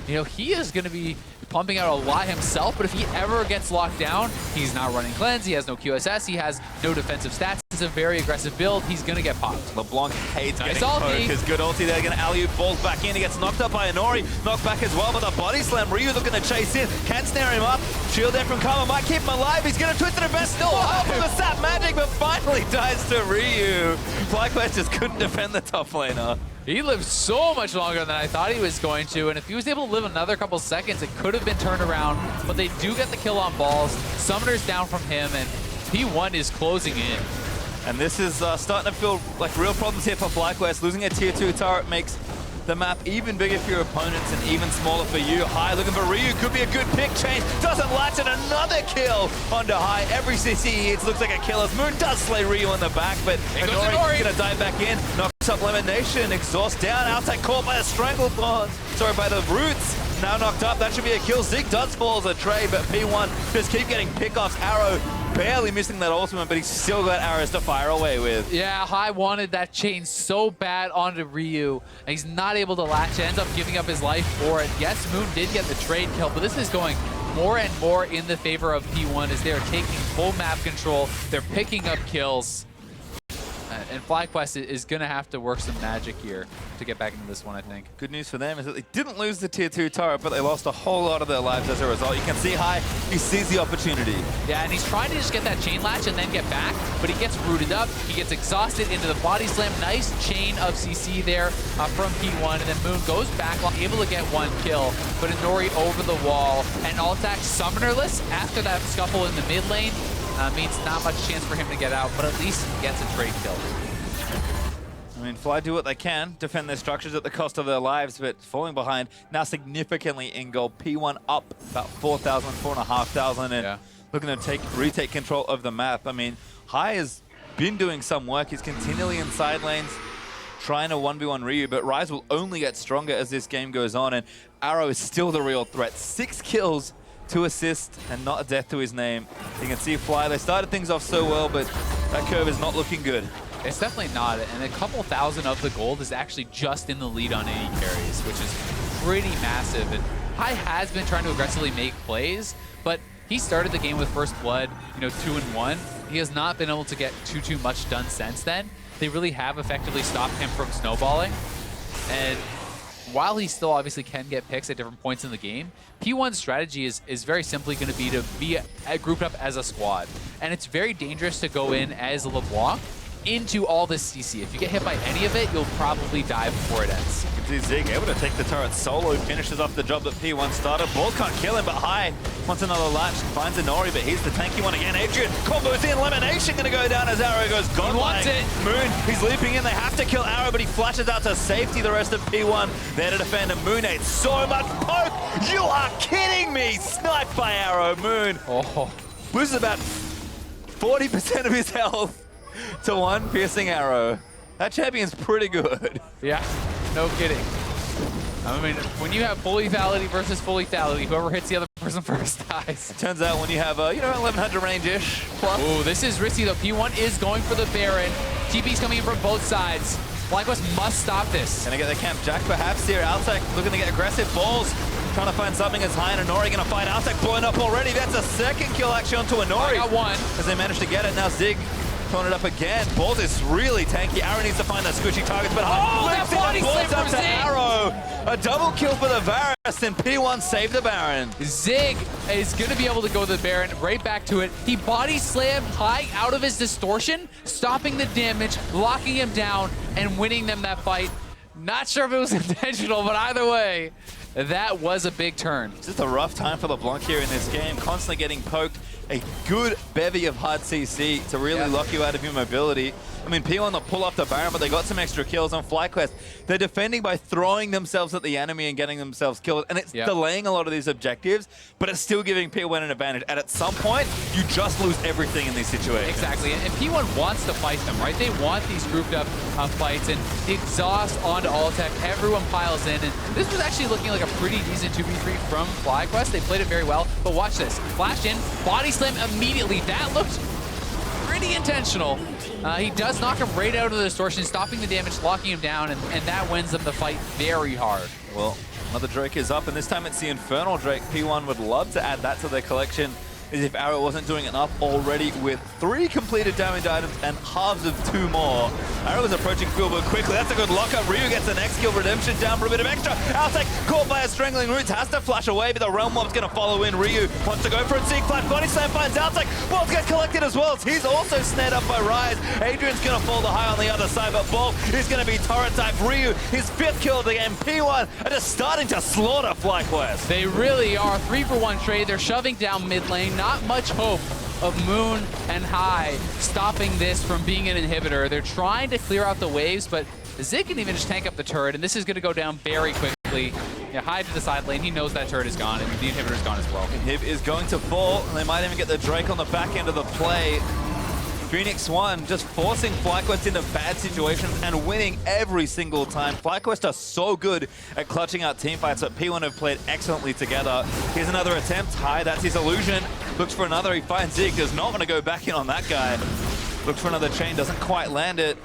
he is going to be pumping out a lot himself, but if he ever gets locked down, he's not running cleanse, he has no QSS, he has no defensive stats. It's a very aggressive build. He's going to get popped. LeBlanc hates Nice getting poked. ulti. His good ulti there, going to alley-oop, falls back in. He gets knocked up by Inori, knocked back as well, but the body slam. Ryu looking to chase in, can't snare him up. Shield there from Karma, might keep him alive. He's going to twist it at best, still up with the sap magic, but finally dies to Ryu. FlyQuest just couldn't defend the top laner. He lived so much longer than I thought he was going to, and if he was able to live another couple seconds, it could have been turned around, but they do get the kill on balls. Summoner's down from him, and P1 is closing in. And this is starting to feel like real problems here for FlyQuest. Losing a tier 2 turret makes the map even bigger for your opponents and even smaller for you. Hai looking for Ryu, could be a good pick. Change doesn't latch, and another kill onto Hai. Every CC he hits looks like a kill as Moon does slay Ryu in the back, but Inori's gonna dive back in. Knocks up Lemonation, exhaust down. Altec caught by the stranglethorns, by the roots. now knocked up. That should be a kill. Zig does fall as a trade, but P1 just keep getting pickoffs. Arrow barely missing that ultimate, but he's still got arrows to fire away with. Yeah, Hai wanted that chain so bad onto Ryu, and he's not able to latch. Ends up giving up his life for it. Yes, Moon did get the trade kill, but this is going more and more in the favor of P1 as they're taking full map control. They're picking up kills. And FlyQuest is going to have to work some magic here to get back into this one, I think. Good news for them is that they didn't lose the tier 2 turret, but they lost a whole lot of their lives as a result. You can see Hai, he sees the opportunity. Yeah, and he's trying to just get that chain latch and then get back, but he gets rooted up. He gets exhausted into the body slam. Nice chain of CC there from P1, and then Moon goes back, able to get one kill, but Inori over the wall, and Altac summonerless after that scuffle in the mid lane. Means not much chance for him to get out, but at least he gets a trade kill. I mean, Fly do what they can, defend their structures at the cost of their lives, but falling behind now significantly in gold. P1 up about 4,000, 4,500, and looking to retake control of the map. I mean, Hai has been doing some work. He's continually in side lanes, trying to 1v1 Ryu, but Rise will only get stronger as this game goes on, and Arrow is still the real threat. 6 kills, 2 assists, and not a death to his name. You can see Fly, they started things off so well, but that curve is not looking good. It's definitely not, and a couple thousand of the gold is actually just in the lead on AD carries, which is pretty massive. And Hai has been trying to aggressively make plays, but he started the game with first blood, 2-1. He has not been able to get too much done since then. They really have effectively stopped him from snowballing, and while he still obviously can get picks at different points in the game, P1's strategy is very simply going to be grouped up as a squad. And it's very dangerous to go in as LeBlanc into all this CC. If you get hit by any of it, you'll probably die before it ends. You can see Zig able to take the turret solo, finishes off the job that P1 started. Balls can't kill him, but Hai wants another latch, finds Inori, but he's the tanky one again. Adrian combos in, elimination gonna go down as Arrow goes godlike. He wants it. Moon, he's leaping in, they have to kill Arrow, but he flashes out to safety. The rest of P1 there to defend, and Moon ate so much poke. You are kidding me! Sniped by Arrow. Moon loses about 40% of his health to one piercing arrow. That champion's pretty good. Yeah, no kidding. I mean, when you have full lethality versus full lethality, whoever hits the other person first dies. It turns out when you have, 1100 range-ish plus. Ooh, this is risky though. P1 is going for the Baron. TP's coming in from both sides. FlyQuest must stop this. Gonna get the camp Jack perhaps here. Altec looking to get aggressive. Balls trying to find something as Hai and Inori gonna fight. Altec blowing up already. That's a second kill actually onto Inori. I got one. As they managed to get it. Now Zig throwing it up again. Balls is really tanky. Arrow needs to find that squishy targets, but that body slam from Zig! Arrow. A double kill for the Varus, and P1 saved the Baron. Zig is going to be able to go to the Baron, right back to it. He body slammed Hai out of his distortion, stopping the damage, locking him down, and winning them that fight. Not sure if it was intentional, but either way, that was a big turn. It's just a rough time for LeBlanc here in this game, constantly getting poked. A good bevy of hard CC to really lock you out of your mobility. I mean, P1 will pull off the Baron, but they got some extra kills on FlyQuest. They're defending by throwing themselves at the enemy and getting themselves killed, and it's delaying a lot of these objectives, but it's still giving P1 an advantage. And at some point, you just lose everything in these situations. Exactly, and P1 wants to fight them, right? They want these grouped up fights, and the exhaust onto Altec, everyone piles in, and this was actually looking like a pretty decent 2v3 from FlyQuest. They played it very well, but watch this. Flash in, body slam immediately. That looked pretty intentional. He does knock him right out of the distortion, stopping the damage, locking him down, and that wins them the fight very hard. Well, another Drake is up, and this time it's the Infernal Drake. P1 would love to add that to their collection, as if Arrow wasn't doing enough already with 3 completed damage items and halves of 2 more. Arrow is approaching Fieldbook quickly. That's a good lockup. Ryu gets the next kill. Redemption down for a bit of extra. Altec caught by a strangling roots. Has to flash away, but the Realm Morb's going to follow in. Ryu wants to go for a Seek Flash. Body Slam finds Altec. Balls get collected as well. He's also snared up by Rise. Adrian's going to fall the High on the other side, but Ball is going to be turret type. Ryu, his 5th kill of the game. P1 are just starting to slaughter FlyQuest. They really are. 3-for-1 trade. They're shoving down mid lane. Not much hope of Moon and Hai stopping this from being an inhibitor. They're trying to clear out the waves, but Zig can even just tank up the turret, and this is going to go down very quickly. Yeah, Hai to the side lane. He knows that turret is gone, and the inhibitor is gone as well. Inhib is going to fall, and they might even get the Drake on the back end of the play. Phoenix One just forcing FlyQuest into bad situations and winning every single time. FlyQuest are so good at clutching out teamfights, but P1 have played excellently together. Here's another attempt. High, that's his illusion. Looks for another, he finds Zeke. Does not want to go back in on that guy. Looks for another chain, doesn't quite land it.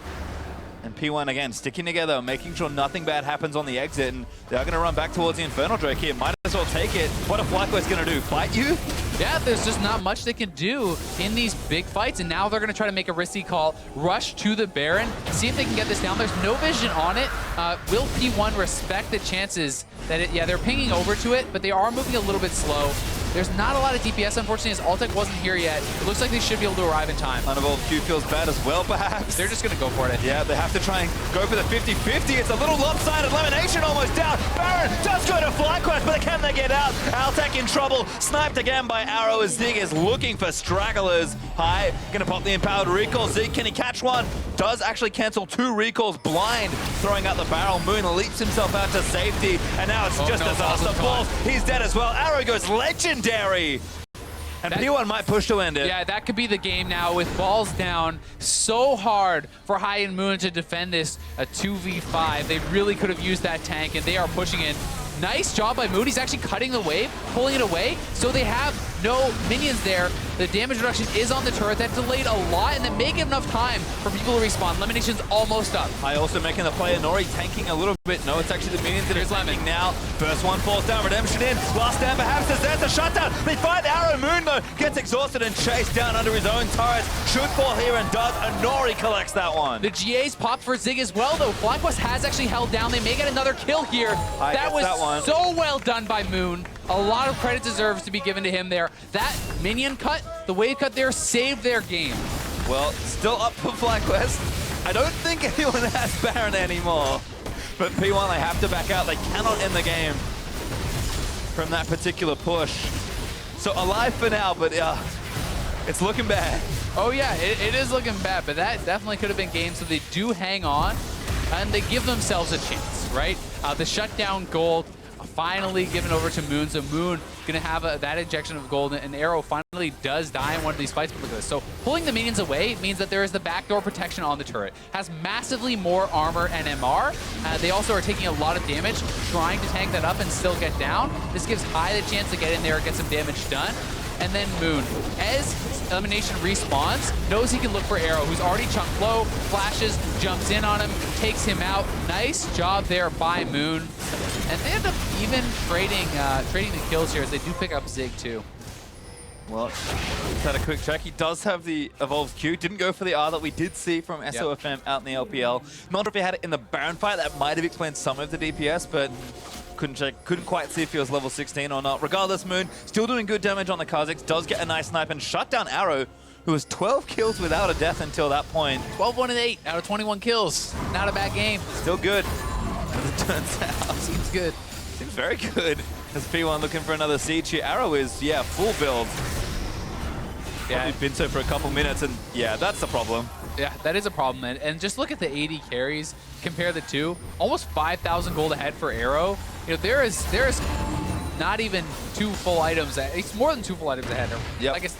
And P1 again, sticking together, making sure nothing bad happens on the exit, and they're going to run back towards the Infernal Drake here. Might as well take it. What are FlyQuest going to do? Fight you? Yeah, there's just not much they can do in these big fights, and now they're going to try to make a risky call, rush to the Baron, see if they can get this down. There's no vision on it. Will P1 respect the chances that they're pinging over to it, but they are moving a little bit slow. There's not a lot of DPS, unfortunately, as Altec wasn't here yet. It looks like they should be able to arrive in time. Unevolved Q feels bad as well, perhaps. They're just going to go for it. Yeah, they have to try and go for the 50-50. It's a little lopsided. Elimination almost down. Baron does go to FlyQuest, but can they get out? Altec in trouble. Sniped again by Arrow as Zig is looking for stragglers. High, going to pop the empowered recall. Zig, can he catch one? Does actually cancel 2 recalls. Blind, throwing out the barrel. Moon leaps himself out to safety, and now it's just disaster. Balls, he's dead as well. Arrow goes legendary. And P1 might push to end it. Yeah, that could be the game now with balls down. So hard for High and Moon to defend this 2v5. They really could have used that tank, and they are pushing in. Nice job by Moon. He's actually cutting the wave, pulling it away, so they have no minions there. The damage reduction is on the turret. That delayed a lot, and that may give enough time for people to respawn. Elimination's almost up. I also making the play. Nori tanking a little bit. No, it's actually the minions that are slamming now. First one falls down. Redemption in. Last stand perhaps is there's a shutdown. They find Arrow. Moon, though, gets exhausted and chased down under his own turret. Should fall here and does. Nori collects that one. The GA's popped for Zig as well, though. FlyQuest has actually held down. They may get another kill here. That was so well done by Moon. A lot of credit deserves to be given to him there. That minion cut, the wave cut there, saved their game. Well, still up for FlyQuest. I don't think anyone has Baron anymore. But P1, they have to back out. They cannot end the game from that particular push. So alive for now, but it's looking bad. Oh yeah, it is looking bad, but that definitely could have been game, so they do hang on, and they give themselves a chance, right? The shutdown gold finally given over to Moon, so Moon gonna have that injection of gold, and Arrow finally does die in one of these fights. But look at this. So pulling the minions away means that there is the backdoor protection on the turret. Has massively more armor and MR. They also are taking a lot of damage, trying to tank that up and still get down. This gives High the chance to get in there and get some damage done. And then Moon, as elimination respawns, knows he can look for Arrow, who's already chunked low, flashes, jumps in on him, takes him out. Nice job there by Moon. And they end up even trading the kills here as they do pick up Zig too. Well, just had a quick check. He does have the evolved Q. Didn't go for the R that we did see from SOFM out in the LPL. Not sure if he had it in the Baron fight. That might have explained some of the DPS, but couldn't check. Couldn't quite see if he was level 16 or not. Regardless, Moon still doing good damage on the Kha'Zix. Does get a nice snipe and shut down Arrow, who was 12 kills without a death until that point. 12, 1, and 8 out of 21 kills. Not a bad game. Still good, as it turns out. Seems good. Seems very good. As P1 looking for another siege here. Arrow is, full build. Probably been so for a couple minutes, and that's the problem. Yeah, that is a problem. And just look at the 80 carries, compare the two. Almost 5,000 gold ahead for Arrow. You know, there is not even 2 full items. It's more than 2 full items ahead. I guess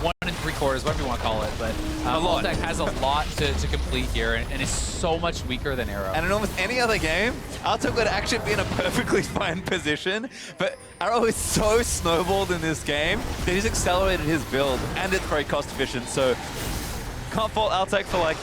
1 3/4, whatever you want to call it. But Altec has a lot to complete here, and is so much weaker than Arrow. And in almost any other game, Altec would actually be in a perfectly fine position. But Arrow is so snowballed in this game that he's accelerated his build, and it's very cost efficient. So can't fault Altec for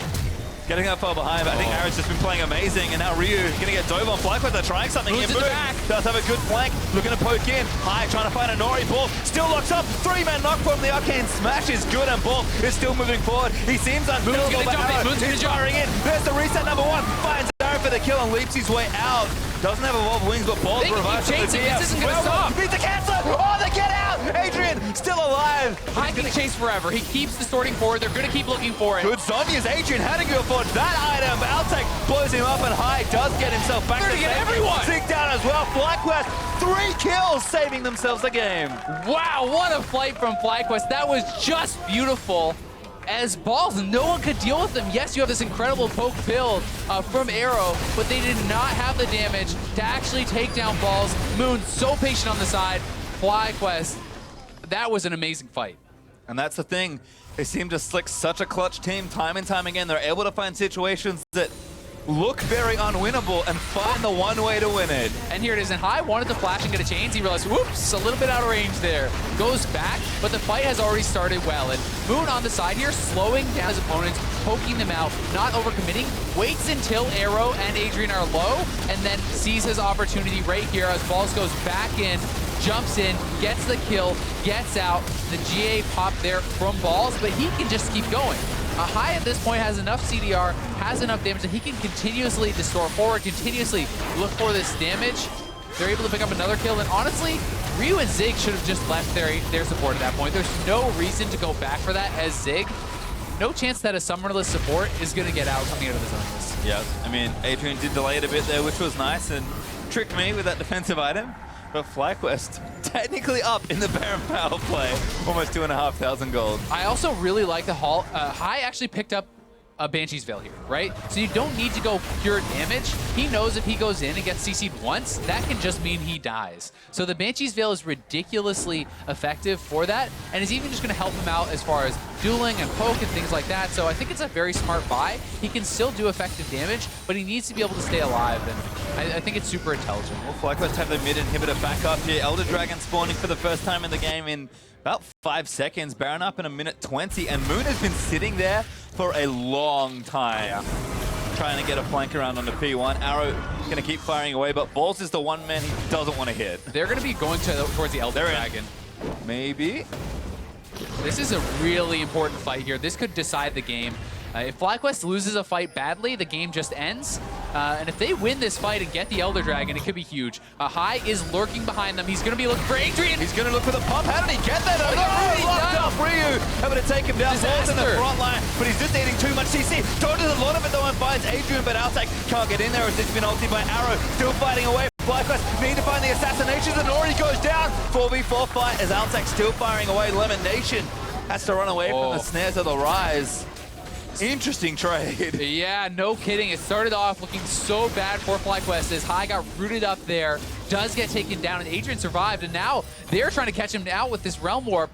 getting that far behind, but I think Arrow's just been playing amazing, and now Ryu gonna get dove on. FlyQuest are trying something here. Moon does have a good flank, looking to poke in. High trying to find a Nori. Ball still locks up. 3-man knock from the arcane smash is good, and Ball is still moving forward. He seems unkillable, but Arrow is firing in. There's the reset number 1. Finds Arrow for the kill and leaps his way out. Doesn't have evolved wings, but Ball's revives. This isn't gonna stop. Beats the cancer. Oh, they get out. Adrian still alive. High can chase forever. He keeps distorting forward. They're gonna keep looking for it. Good Sonya's Adrian had to go for that item. Altec blows him up, and High does get himself back. They're to get everyone. Zig down as well. FlyQuest 3 kills, saving themselves the game. Wow, what a fight from FlyQuest. That was just beautiful. As balls, no one could deal with them. Yes, you have this incredible poke build from Arrow, but they did not have the damage to actually take down balls. Moon so patient on the side. FlyQuest, that was an amazing fight. And that's the thing. They seem to slick such a clutch team time and time again. They're able to find situations that look very unwinnable and find the one way to win it. And here it is. And High wanted to flash and get a chains. He realized, whoops, a little bit out of range there. Goes back, but the fight has already started well. And Moon on the side here, slowing down his opponents, poking them out, not overcommitting, waits until Arrow and Adrian are low, and then sees his opportunity right here as Balls goes back in, jumps in, gets the kill, gets out. The GA pop there from Balls, but he can just keep going. High at this point has enough CDR, has enough damage that he can continuously distort forward, continuously look for this damage. They're able to pick up another kill, and honestly, Ryu and Zig should have just left their support at that point. There's no reason to go back for that as Zig. No chance that a summonerless support is going to get out coming out of the zoneless. Yeah, I mean, Adrian did delay it a bit there, which was nice, and tricked me with that defensive item. But FlyQuest technically up in the Baron power play, almost 2,500 gold. I also really like the haul. High actually picked up a Banshee's Veil here, right? So you don't need to go pure damage. He knows if he goes in and gets CC'd once, that can just mean he dies. So the Banshee's Veil is ridiculously effective for that, and is even just going to help him out as far as dueling and poke and things like that. So I think it's a very smart buy. He can still do effective damage, but he needs to be able to stay alive, and I think it's super intelligent. Well, FlyQuest have the mid inhibitor back up here. Elder Dragon spawning for the first time in the game in about 5 seconds. Baron up in a minute 20, and Moon has been sitting there for a long time. Trying to get a flank around on the P1. Arrow going to keep firing away, but Balls is the one man he doesn't want to hit. They're going to be going towards the Elder Dragon. Maybe. This is a really important fight here. This could decide the game. If FlyQuest loses a fight badly, the game just ends. And if they win this fight and get the Elder Dragon, it could be huge. High is lurking behind them. He's going to be looking for Adrian. He's going to look for the pump. How did he get that? Really Locked up Ryu. Having to take him down. Balls in the front line, but he's just eating too much CC. Dodges a lot of it though and finds Adrian, but Altec can't get in there as it's been ulted by Arrow. Still fighting away. FlyQuest need to find the assassinations, and already goes down. 4v4 fight as Altec still firing away. Lemon Nation has to run away from the snares of the Rise. Interesting trade. Yeah, no kidding. It started off looking so bad for FlyQuest as High got rooted up there, does get taken down, and Adrian survived, and now they're trying to catch him out with this Realm Warp.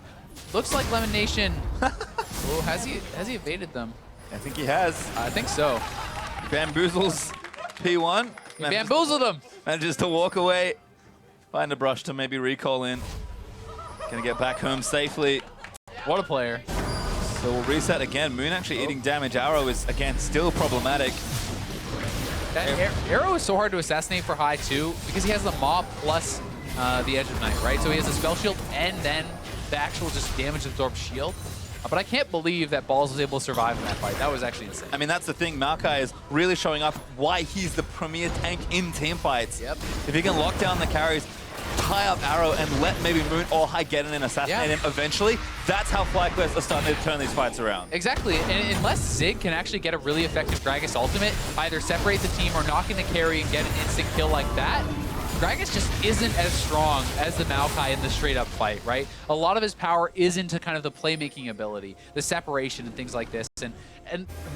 Looks like Lemon Nation. Oh, has he evaded them? I think he has. I think so. Bamboozles P1. He bamboozled him. Manages to walk away. Find a brush to maybe recall in. Gonna get back home safely. What a player. So we'll reset again. Moon actually eating damage. Arrow is, again, still problematic. That Arrow is so hard to assassinate for High, too, because he has the Maw plus the Edge of Night, right? So he has a spell shield and then the actual just damage absorbed shield. But I can't believe that Balls was able to survive in that fight. That was actually insane. I mean, that's the thing. Maokai is really showing up why he's the premier tank in team fights. Yep. If he can lock down the carries, tie up Arrow, and let maybe Moon or High get in and assassinate him eventually, that's how FlyQuest are starting to turn these fights around. Exactly, and unless Zig can actually get a really effective Gragas ultimate, either separate the team or knock in the carry and get an instant kill like that, Gragas just isn't as strong as the Maokai in the straight-up fight, right? A lot of his power is into kind of the playmaking ability, the separation and things like this, and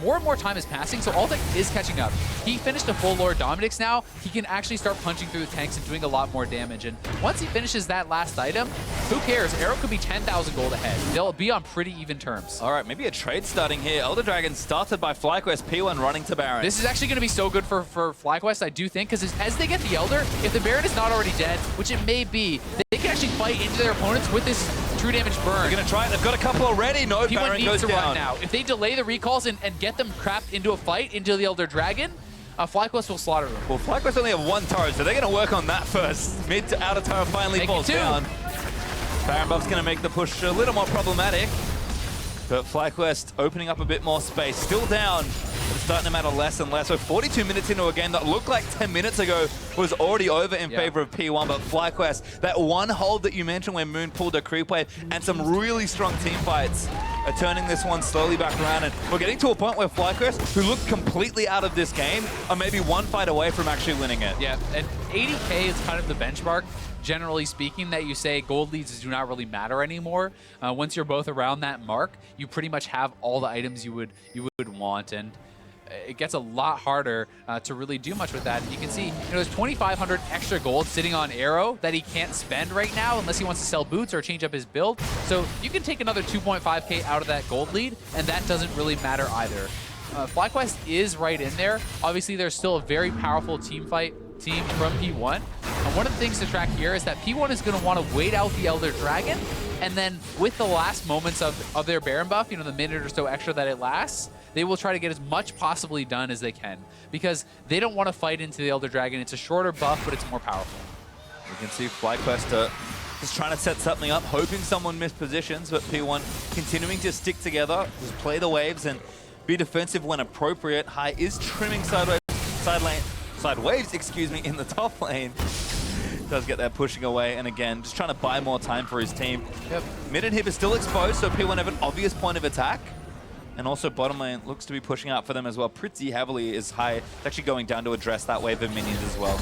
more and more time is passing, so Altec is catching up. He finished a full Lord Dominix now. He can actually start punching through the tanks and doing a lot more damage, and once he finishes that last item, who cares? Arrow could be 10,000 gold ahead. They'll be on pretty even terms. All right, maybe a trade starting here. Elder Dragon started by FlyQuest, P1 running to Baron. This is actually going to be so good for FlyQuest, I do think, because as they get the Elder, if the Baron is not already dead, which it may be, they can actually fight into their opponents with this true damage burn. They're going to try it. They've got a couple already. No, P1 Baron needs goes to down. run now. If they delay the recalls and get them trapped into a fight, into the Elder Dragon, FlyQuest will slaughter them. Well, FlyQuest only have one turret, so they're going to work on that first. Mid to outer turret finally falls down. Baron buff's going to make the push a little more problematic. But FlyQuest opening up a bit more space. Still down, but it's starting to matter less and less. So 42 minutes into a game that looked like 10 minutes ago was already over in favor of P1. But FlyQuest, that one hold that you mentioned where Moon pulled a creep wave and some really strong team fights are turning this one slowly back around. And we're getting to a point where FlyQuest, who looked completely out of this game, are maybe one fight away from actually winning it. Yeah, and 80K is kind of the benchmark, generally speaking, that you say gold leads do not really matter anymore. Once you're both around that mark, you pretty much have all the items you would want. And it gets a lot harder to really do much with that. And you can see, there's 2,500 extra gold sitting on Arrow that he can't spend right now unless he wants to sell boots or change up his build. So you can take another 2.5k out of that gold lead, and that doesn't really matter either. FlyQuest is right in there. Obviously, there's still a very powerful team from P1. And one of the things to track here is that P1 is going to want to wait out the Elder Dragon, and then with the last moments of their Baron buff, the minute or so extra that it lasts, they will try to get as much possibly done as they can, because they don't want to fight into the Elder Dragon. It's a shorter buff, but it's more powerful. You can see FlyQuest just trying to set something up, hoping someone missed positions, but P1 continuing to stick together, just play the waves and be defensive when appropriate. High is trimming sideways, in the top lane. Does get that pushing away, and again, just trying to buy more time for his team. Yep. Mid and Hip is still exposed, so P1 have an obvious point of attack. And also bottom lane looks to be pushing out for them as well pretty heavily, as High is actually going down to address that wave of minions as well.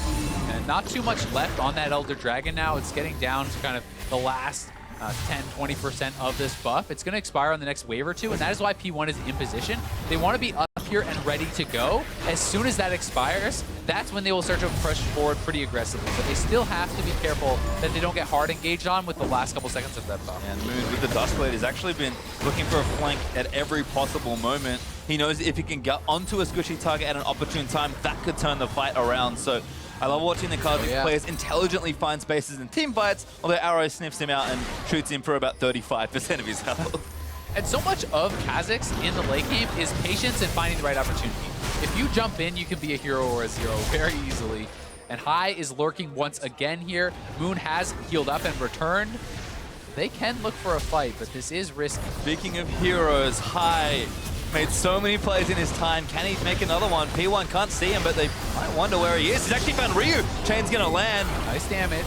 And not too much left on that Elder Dragon now. It's getting down to kind of the last 10-20% of this buff. It's going to expire on the next wave or two, and that is why P1 is in position. They want to be up here and ready to go. As soon as that expires, that's when they will start to push forward pretty aggressively. But they still have to be careful that they don't get hard engaged on with the last couple seconds of that buff. And Moon with the Duskblade has actually been looking for a flank at every possible moment. He knows if he can get onto a squishy target at an opportune time, that could turn the fight around. So I love watching the Kha'Zix players intelligently find spaces in team fights, although Arrow sniffs him out and shoots him for about 35% of his health. And so much of Kha'Zix in the late game is patience and finding the right opportunity. If you jump in, you can be a hero or a zero very easily. And High is lurking once again here. Moon has healed up and returned. They can look for a fight, but this is risky. Speaking of heroes, High made so many plays in his time. Can he make another one? P1 can't see him, but they might wonder where he is. He's actually found Ryu. Chain's gonna land. Nice damage.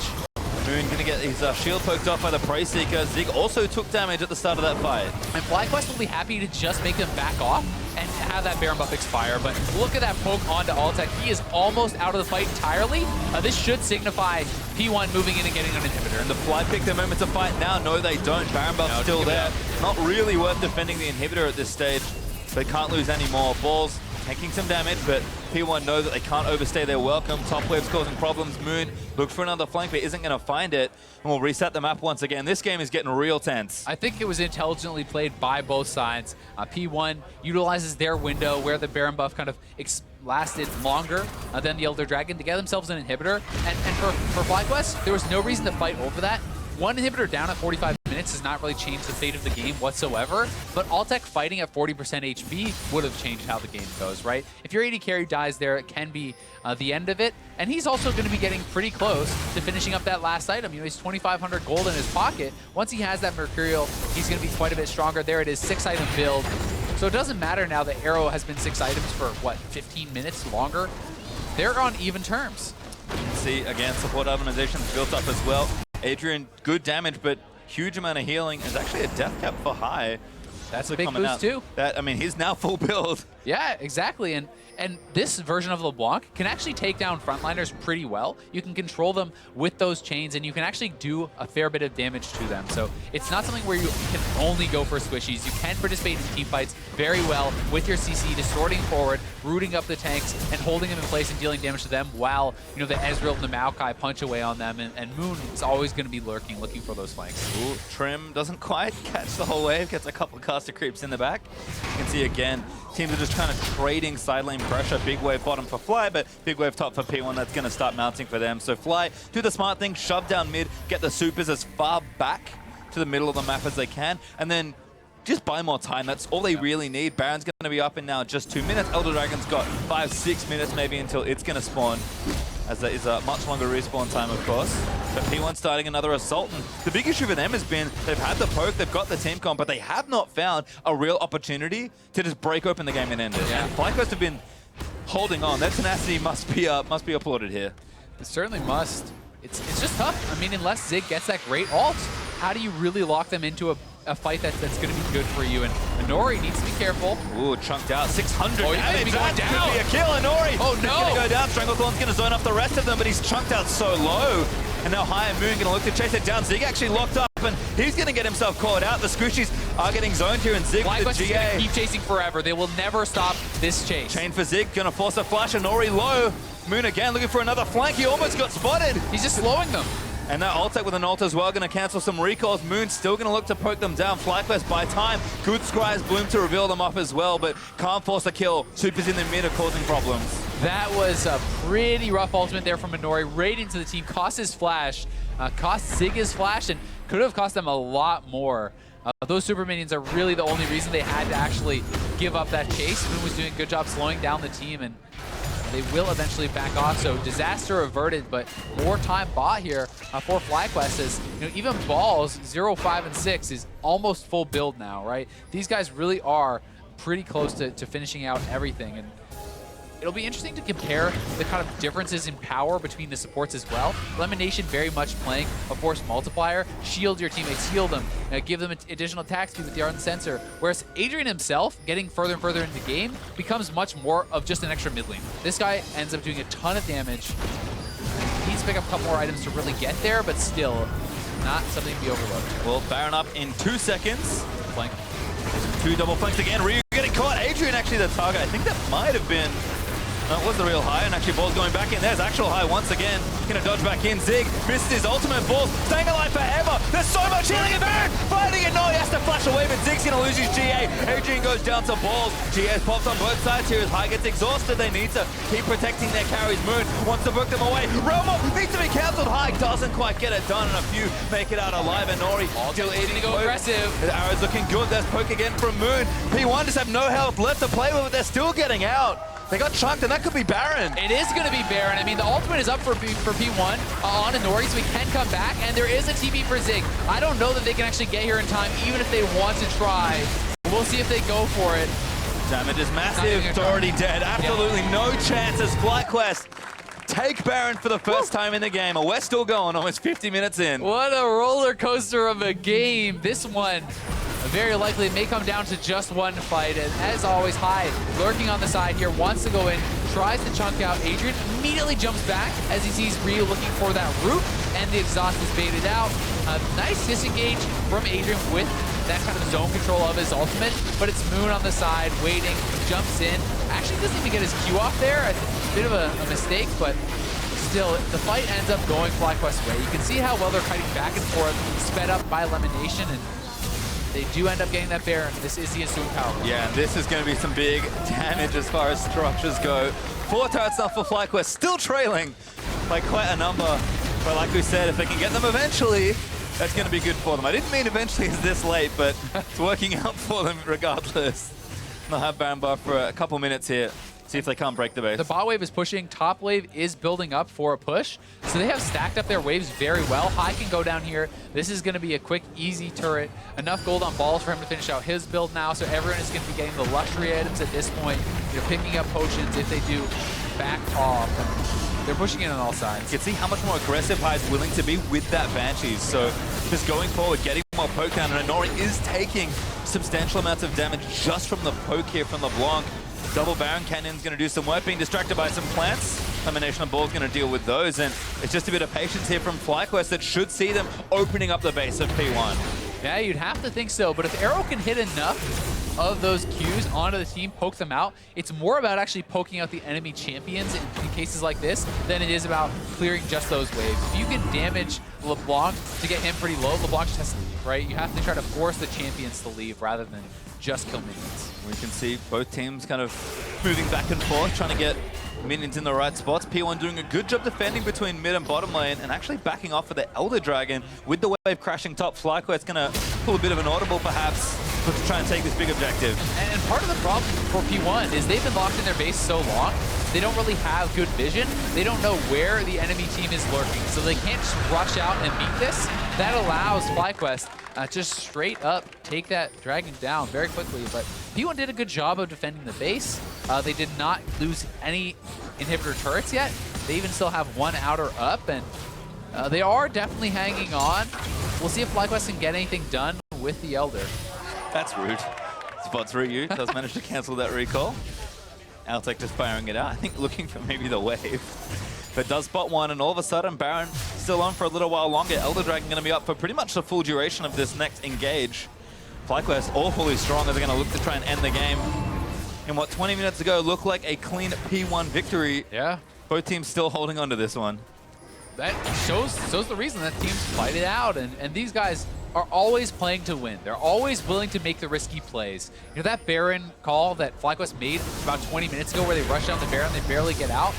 Moon gonna get his shield poked off by the Prey Seeker. Zig also took damage at the start of that fight. And FlyQuest will be happy to just make them back off and have that Baron buff expire. But look at that poke onto Altec. He is almost out of the fight entirely. This should signify P1 moving in and getting an inhibitor. And the Fly pick their moment to fight now. No, they don't. Baron buff's still there. Not really worth defending the inhibitor at this stage. They can't lose any more. Balls taking some damage, but P1 know that they can't overstay their welcome. Top wave's causing problems. Moon looks for another flank, but isn't going to find it. And we'll reset the map once again. This game is getting real tense. I think it was intelligently played by both sides. P1 utilizes their window where the Baron buff kind of lasted longer than the Elder Dragon to get themselves an inhibitor. And for FlyQuest, there was no reason to fight over that. One inhibitor down at 45 minutes does not really change the fate of the game whatsoever, but Altec fighting at 40% HP would have changed how the game goes, right? If your AD carry dies there, it can be the end of it, and he's also going to be getting pretty close to finishing up that last item. He's 2,500 gold in his pocket. Once he has that Mercurial, he's going to be quite a bit stronger. There it is, 6-item build. So it doesn't matter now that Arrow has been 6 items for, what, 15 minutes longer? They're on even terms. You can see, again, support organizations built up as well. Adrian, good damage, but huge amount of healing. Is actually a death cap for High. That's a big boost too. He's now full build. Yeah, exactly. And this version of LeBlanc can actually take down frontliners pretty well. You can control them with those chains, and you can actually do a fair bit of damage to them. So it's not something where you can only go for squishies. You can participate in team fights very well with your CC, distorting forward, rooting up the tanks, and holding them in place and dealing damage to them while, the Ezreal and the Maokai punch away on them. And Moon is always going to be lurking, looking for those flanks. Ooh, Trim doesn't quite catch the whole wave, gets a couple of caster creeps in the back. You can see again, teams are just kind of trading side lane pressure. Big wave bottom for Fly, but big wave top for P1. That's going to start mounting for them. So Fly, do the smart thing, shove down mid, get the supers as far back to the middle of the map as they can, and then just buy more time. That's all they really need. Baron's going to be up in now just 2 minutes. Elder Dragon's got 5-6 minutes maybe until it's going to spawn, as there is a much longer respawn time, of course. But P1 starting another assault, and the big issue for them has been they've had the poke, they've got the team comp, but they have not found a real opportunity to just break open the game and end it. Yeah. And FlyQuest have been holding on. Their tenacity must be applauded here. It certainly must. It's just tough. Unless Zig gets that great ult, how do you really lock them into a fight that's going to be good for you? And Nori needs to be careful. Ooh, chunked out. 600 damage. That could be a kill. Nori is going to go down. Stranglethorn's going to zone off the rest of them, but he's chunked out so low. And now High and Moon going to look to chase it down. Zig actually locked up. happen. He's going to get himself caught out. The Squishies are getting zoned here, and Zig with the FlyQuest is GA. going to keep chasing forever. They will never stop this chase. Chain for Zig, going to force a flash, and Nori low. Moon again looking for another flank. He almost got spotted. He's just slowing them. And that ult with an ult as well, going to cancel some recalls. Moon still going to look to poke them down. FlyQuest by time. Good Scry's Bloom to reveal them off as well, but can't force a kill. Super's in the mid are causing problems. That was a pretty rough ultimate there from Minori. Right into the team. Cost his flash. Cost Zig his flash, and could have cost them a lot more. Those super minions are really the only reason they had to actually give up that chase. Moon was doing a good job slowing down the team, and they will eventually back off, so disaster averted, but more time bought here for FlyQuest as, even Balls 0, 5, and 6 is almost full build now, right? These guys really are pretty close to finishing out everything, and it'll be interesting to compare the kind of differences in power between the supports as well. Lemonation very much playing a force multiplier. Shield your teammates, heal them, give them additional attack speed with the Ardent Sensor. Whereas Adrian himself, getting further and further into the game, becomes much more of just an extra mid lane. This guy ends up doing a ton of damage. He needs to pick up a couple more items to really get there, but still not something to be overlooked. Well, Baron up in 2 seconds. Flank. 2 double flanks again. Ryu getting caught. Adrian actually the target. I think that might have been... That was the real high, and actually Ball's going back in. There's actual high once again. Gonna dodge back in. Zig missed his ultimate. Ball's staying alive forever. There's so much healing in Baron. Fighting it. No, he has to flash away, but Zig's gonna lose his GA. Adrian goes down to Balls. GA pops on both sides here as High gets exhausted. They need to keep protecting their carries. Moon wants to book them away. Realmo needs to be cancelled. High doesn't quite get it done, and a few make it out alive. And Nori still eating. Go aggressive. The arrow's looking good. There's poke again from Moon. P1 just have no health left to play with, but they're still getting out. They got chunked, and that could be Baron. It is going to be Baron. I mean, the ultimate is up for P1 on Inori, so he can come back, and there is a TP for Zig. I don't know that they can actually get here in time, even if they want to try. We'll see if they go for it. Damage is massive. It's already dead. Absolutely no chance as FlyQuest take Baron for the first time in the game. We're still going, almost 50 minutes in. What a roller coaster of a game. This one, very likely it may come down to just one fight. And as always, High lurking on the side here, wants to go in, tries to chunk out Adrian, immediately jumps back as he sees Ryu looking for that root, and the exhaust is baited out. A nice disengage from Adrian with that kind of zone control of his ultimate, but it's Moon on the side, waiting, jumps in. Actually doesn't even get his Q off there. A bit of a mistake, but still, the fight ends up going FlyQuest's way. You can see how well they're kiting back and forth, sped up by Elimination, and they do end up getting that Baron. This is the assumed power. Yeah, and this is going to be some big damage as far as structures go. 4 turrets now for FlyQuest, still trailing by quite a number. But like we said, if they can get them eventually, that's going to be good for them. I didn't mean eventually is this late, but it's working out for them regardless. They'll have Baron buff for a couple minutes here. See if they can't break the base. The bot wave is pushing. Top wave is building up for a push. So they have stacked up their waves very well. High can go down here. This is going to be a quick, easy turret. Enough gold on Balls for him to finish out his build now. So everyone is going to be getting the luxury items at this point. You're picking up potions if they do back off. They're pushing in on all sides. You can see how much more aggressive High is willing to be with that Banshees. So just going forward, getting more poke down. And Inori is taking substantial amounts of damage just from the poke here from LeBlanc. Double Baron Cannon's going to do some work, being distracted by some plants. Elimination of Ball's going to deal with those, and it's just a bit of patience here from FlyQuest that should see them opening up the base of P1. Yeah, you'd have to think so, but if Arrow can hit enough of those Qs onto the team, poke them out, it's more about actually poking out the enemy champions in cases like this than it is about clearing just those waves. If you can damage LeBlanc to get him pretty low, LeBlanc just has to leave, right? You have to try to force the champions to leave rather than just kill minions. We can see both teams kind of moving back and forth, trying to get minions in the right spots. P1 doing a good job defending between mid and bottom lane, and actually backing off for the Elder Dragon. With the wave crashing top, FlyQuest going to pull a bit of an audible perhaps, but to try and take this big objective. And part of the problem for P1 is they've been locked in their base so long, they don't really have good vision. They don't know where the enemy team is lurking, so they can't just rush out and meet this. That allows FlyQuest just straight up take that dragon down very quickly, but P1 did a good job of defending the base. They did not lose any inhibitor turrets yet. They even still have one outer up, and they are definitely hanging on. We'll see if FlyQuest can get anything done with the Elder. That's rude. Spots Ryu does manage to cancel that recall. Altec just firing it out, I think looking for maybe the wave. But does spot one, and all of a sudden Baron still on for a little while longer. Elder Dragon going to be up for pretty much the full duration of this next engage. FlyQuest awfully strong as they're going to look to try and end the game. In what 20 minutes ago looked like a clean P1 victory. Yeah. Both teams still holding on to this one. That shows the reason that teams fight it out, and these guys are always playing to win. They're always willing to make the risky plays. You know that Baron call that FlyQuest made about 20 minutes ago where they rush down the Baron, they barely get out?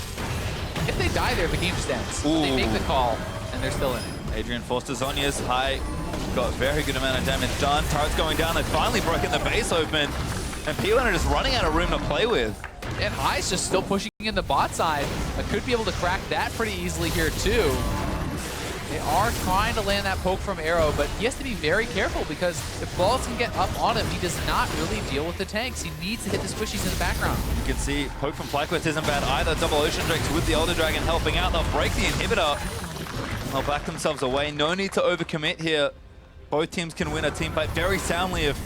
If they die there, the game just ends. But they make the call, and they're still in it. Adrian forced to Zhonya's high. Got a very good amount of damage done. Turret's going down. They've finally broken the base open. And P1 are just running out of room to play with. And High's just still pushing in the bot side. I could be able to crack that pretty easily here, too. They are trying to land that poke from Arrow, but he has to be very careful because if Balls can get up on him, he does not really deal with the tanks. He needs to hit the squishies in the background. You can see poke from FlyQuest isn't bad either. Double Ocean Drakes with the Elder Dragon helping out. They'll break the inhibitor. They'll back themselves away. No need to overcommit here. Both teams can win a team fight very soundly if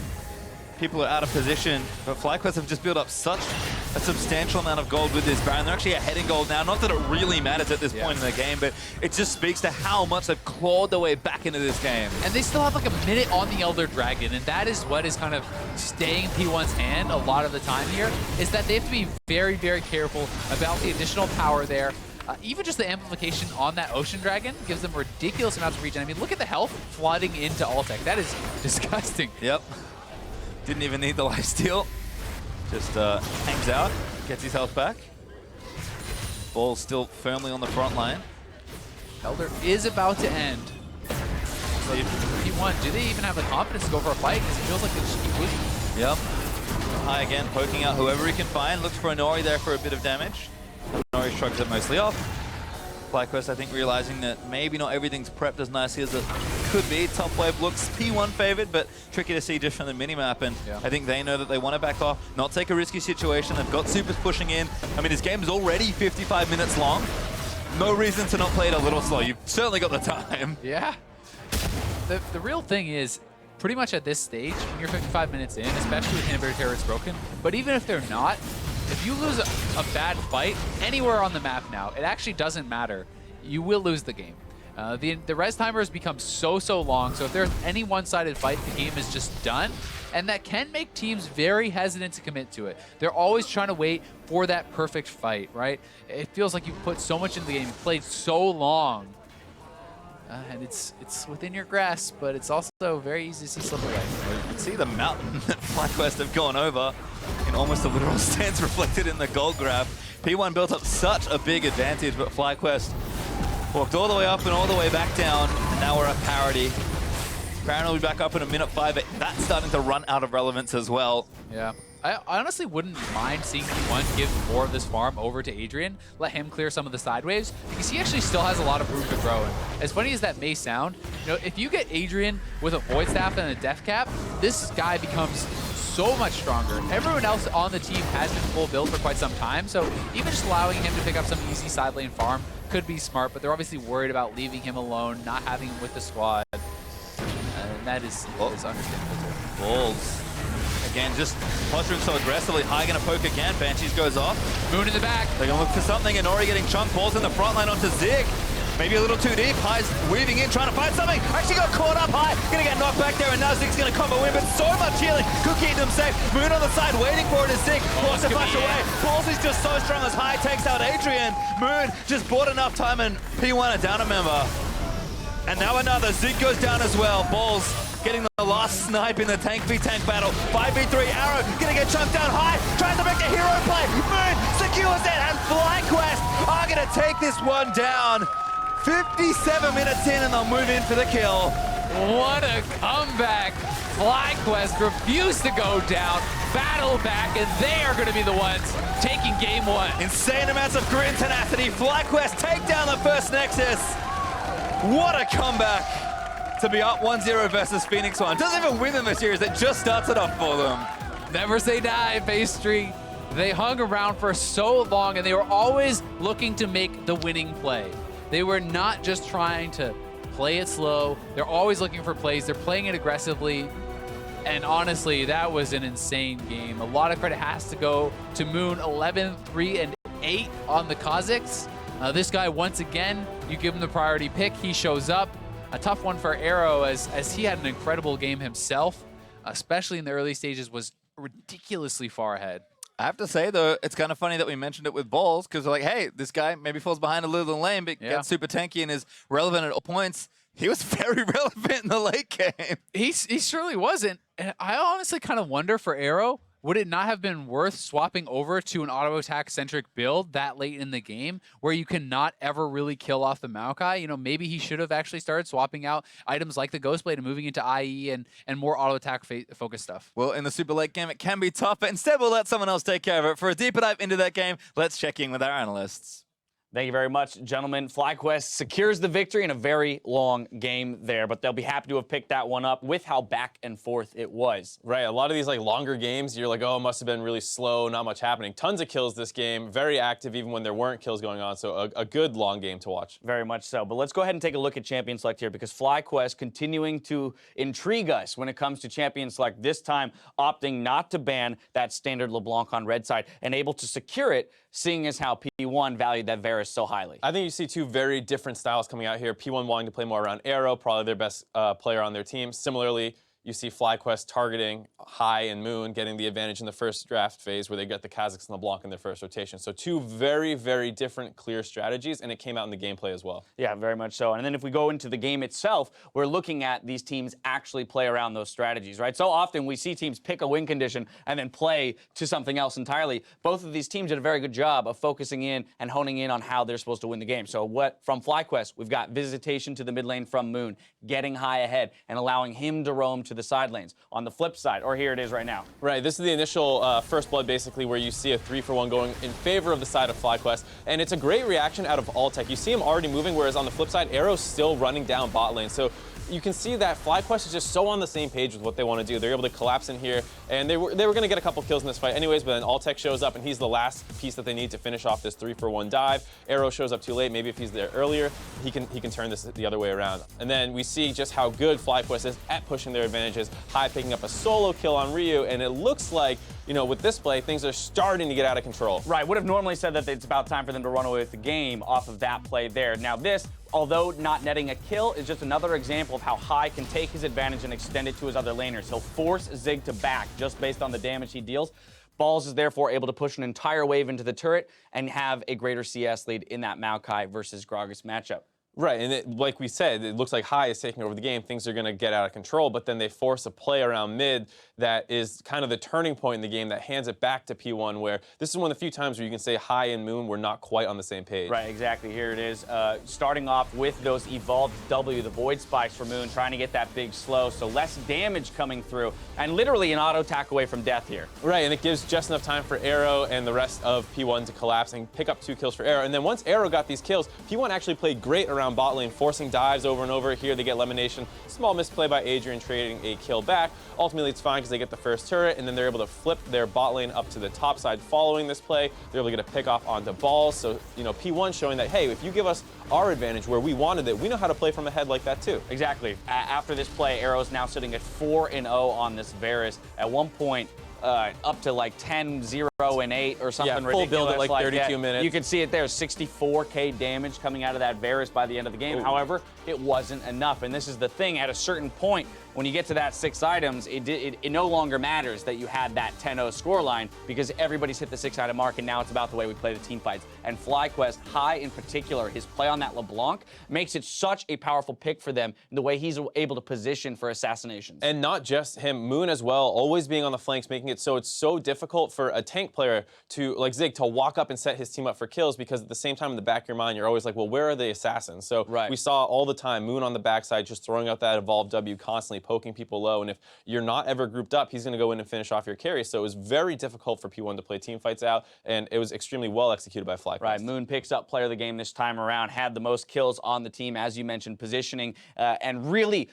people are out of position, but FlyQuest have just built up such a substantial amount of gold with this Baron. They're actually ahead in gold now. Not that it really matters at this point in the game, but it just speaks to how much they've clawed their way back into this game. And they still have like a minute on the Elder Dragon, and that is what is kind of staying P1's hand a lot of the time here, is that they have to be very, very careful about the additional power there. Even just the amplification on that Ocean Dragon gives them ridiculous amounts of regen. I mean, look at the health flooding into Altec. That is disgusting. Yep. Didn't even need the lifesteal. Just hangs out, gets his health back. Ball's still firmly on the front line. Elder is about to end. So P1, do they even have the confidence to go for a fight? Because it feels like they just keep losing. Yep. High again, poking out whoever he can find. Looks for Inori there for a bit of damage. Inori shrugs it mostly off. FlyQuest, I think, realizing that maybe not everything's prepped as nicely as it could be. Top wave looks P1 favored, but tricky to see just from the minimap. And I think they know that they want to back off, not take a risky situation. They've got supers pushing in. I mean, this game is already 55 minutes long. No reason to not play it a little slow. You've certainly got the time. Yeah. The real thing is, pretty much at this stage, when you're 55 minutes in, especially with inhibitor turrets broken, but even if they're not, if you lose a bad fight anywhere on the map now, it actually doesn't matter. You will lose the game. The res timer has become so long, so if there's any one-sided fight, the game is just done. And that can make teams very hesitant to commit to it. They're always trying to wait for that perfect fight, right? It feels like you've put so much into the game, you've played so long. And it's within your grasp, but it's also very easy to see slip away. You can see the mountain that FlyQuest have gone over in almost a literal sense reflected in the gold grab. P1 built up such a big advantage, but FlyQuest walked all the way up and all the way back down, and now we're at parity. Baron will be back up in a minute 5, but that's starting to run out of relevance as well. Yeah. I honestly wouldn't mind seeing P1 give more of this farm over to Adrian, let him clear some of the side waves, because he actually still has a lot of room to grow. And as funny as that may sound, you know, if you get Adrian with a Void Staff and a Death Cap, this guy becomes so much stronger. Everyone else on the team has been full build for quite some time, so even just allowing him to pick up some easy side lane farm could be smart, but they're obviously worried about leaving him alone, not having him with the squad. And that is understandable too. Balls. Again, just posturing so aggressively. High gonna poke again. Banshees goes off. Moon in the back. They're gonna look for something. Inori getting chunked. Balls in the front line onto Zig. Maybe a little too deep. High's weaving in, trying to find something. Actually got caught up. High gonna get knocked back there, and now Zig's gonna combo in, but so much healing could keep them safe. Moon on the side, waiting for it as Zig forced to flash away. Balls is just so strong as High takes out Adrian. Moon just bought enough time, and P1 are down a member. And now another. Zig goes down as well. Balls getting the last snipe in the tank v tank battle. 5v3, Arrow gonna get chunked down. High tries to make the hero play. Moon secures it, and FlyQuest are gonna take this one down. 57 minutes in, and they'll move in for the kill. What a comeback. FlyQuest refused to go down, battle back, and they are going to be the ones taking game one. Insane amounts of grit and tenacity. FlyQuest take down the first Nexus. What a comeback to be up 1-0 versus Phoenix One. Doesn't even win them a series, it just starts it off for them. Never say die, Phase 3. They hung around for so long, and they were always looking to make the winning play. They were not just trying to play it slow. They're always looking for plays. They're playing it aggressively. And honestly, that was an insane game. A lot of credit has to go to Moon, 11, 3, and 8 on the Kazakhs. This guy, once again, you give him the priority pick, he shows up. A tough one for Arrow as he had an incredible game himself, especially in the early stages, was ridiculously far ahead. I have to say, though, it's kind of funny that we mentioned it with Balls, because we're like, hey, this guy maybe falls behind a little in the lane, but gets super tanky and is relevant at all points. He was very relevant in the late game. He surely wasn't. And I honestly kind of wonder for Arrow, would it not have been worth swapping over to an auto attack centric build that late in the game where you cannot ever really kill off the Maokai? You know, maybe he should have actually started swapping out items like the Ghostblade and moving into IE and more auto attack focused stuff. Well, in the super late game, it can be tough, but instead we'll let someone else take care of it. For a deeper dive into that game, let's check in with our analysts. Thank you very much, gentlemen. FlyQuest secures the victory in a very long game there, but they'll be happy to have picked that one up with how back and forth it was. Right, a lot of these like longer games, you're like, oh, it must have been really slow, not much happening. Tons of kills this game, very active even when there weren't kills going on, so a good long game to watch. Very much so, but let's go ahead and take a look at Champion Select here because FlyQuest continuing to intrigue us when it comes to Champion Select, this time opting not to ban that standard LeBlanc on red side and able to secure it, seeing as how P1 valued that Varus so highly. I think you see two very different styles coming out here. P1 wanting to play more around Arrow, probably their best player on their team. Similarly, you see FlyQuest targeting High and Moon, getting the advantage in the first draft phase where they get the Kazakhs and LeBlanc in their first rotation. So two very, very different, clear strategies, and it came out in the gameplay as well. Yeah, very much so. And then if we go into the game itself, we're looking at these teams actually play around those strategies, right? So often we see teams pick a win condition and then play to something else entirely. Both of these teams did a very good job of focusing in and honing in on how they're supposed to win the game. So from FlyQuest, we've got visitation to the mid lane from Moon, getting High ahead and allowing him to roam to the side lanes. On the flip side, or here it is right now. Right, this is the initial first blood basically where you see a 3-for-1 going in favor of the side of FlyQuest, and it's a great reaction out of Alltech. You see him already moving, whereas on the flip side, Arrow's still running down bot lane. So you can see that FlyQuest is just so on the same page with what they want to do. They're able to collapse in here, and they were going to get a couple kills in this fight anyways, but then Alltech shows up, and he's the last piece that they need to finish off this 3-for-1 dive. Arrow shows up too late. Maybe if he's there earlier, he can turn this the other way around. And then we see just how good FlyQuest is at pushing their advantages. High picking up a solo kill on Ryu, and it looks like, you know, with this play, things are starting to get out of control. Right, would have normally said that it's about time for them to run away with the game off of that play there. Now this, although not netting a kill, is just another example of how High can take his advantage and extend it to his other laners. He'll force Zig to back just based on the damage he deals. Balls is therefore able to push an entire wave into the turret and have a greater CS lead in that Maokai versus Gragas matchup. Right, and like we said, it looks like High is taking over the game. Things are going to get out of control, but then they force a play around mid that is kind of the turning point in the game that hands it back to P1, where this is one of the few times where you can say High and Moon were not quite on the same page. Right, exactly. Here it is. Starting off with those evolved W, the Void Spikes for Moon, trying to get that big slow, so less damage coming through, and literally an auto attack away from death here. Right, and it gives just enough time for Arrow and the rest of P1 to collapse and pick up 2 kills for Arrow. And then once Arrow got these kills, P1 actually played great around bot lane, forcing dives over and over. Here they get elimination. Small misplay by Adrian trading a kill back. Ultimately, it's fine because they get the first turret, and then they're able to flip their bot lane up to the top side following this play. They're able to get a pick off onto Balls. So, you know, P1 showing that, hey, if you give us our advantage where we wanted it, we know how to play from ahead like that too. Exactly. After this play, Arrow's now sitting at 4-0 on this Varus. At one point, up to like 10-0 and 8 or something ridiculous. Full build at like 32 minutes. You can see it there, 64k damage coming out of that Varus by the end of the game. Ooh. However, it wasn't enough. And this is the thing, at a certain point, when you get to that 6 items, it no longer matters that you had that 10-0 scoreline because everybody's hit the 6-item mark, and now it's about the way we play the team fights. And FlyQuest, High in particular, his play on that LeBlanc makes it such a powerful pick for them in the way he's able to position for assassinations. And not just him, Moon as well, always being on the flanks, making it so it's so difficult for a tank player to, like Zig, to walk up and set his team up for kills, because at the same time in the back of your mind, you're always like, well, where are the assassins? So we saw all the time Moon on the backside just throwing out that evolved W, constantly poking people low, and if you're not ever grouped up, he's going to go in and finish off your carry. So it was very difficult for P1 to play team fights out, and it was extremely well executed by FlyQuest. Right, Moon picks up player of the game this time around, had the most kills on the team, as you mentioned, positioning, and really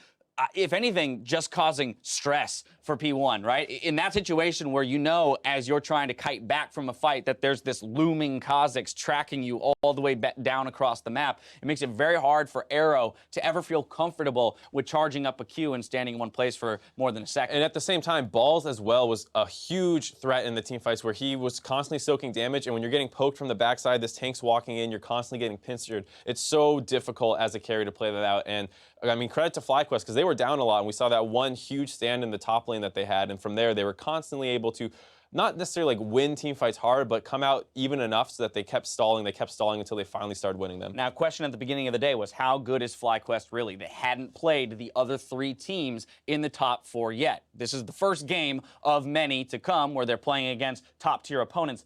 if anything, just causing stress for P1, right? In that situation where you know, as you're trying to kite back from a fight, that there's this looming Kha'Zix tracking you all the way down across the map, it makes it very hard for Arrow to ever feel comfortable with charging up a Q and standing in one place for more than a second. And at the same time, Balls as well was a huge threat in the team fights where he was constantly soaking damage, and when you're getting poked from the backside, this tank's walking in, you're constantly getting pincered. It's so difficult as a carry to play that out, and I mean, credit to FlyQuest, because they were down a lot, and we saw that one huge stand in the top lane that they had, and from there, they were constantly able to not necessarily like win team fights hard, but come out even enough so that they kept stalling until they finally started winning them. Now, question at the beginning of the day was, how good is FlyQuest really? They hadn't played the other 3 teams in the top 4 yet. This is the first game of many to come where they're playing against top-tier opponents.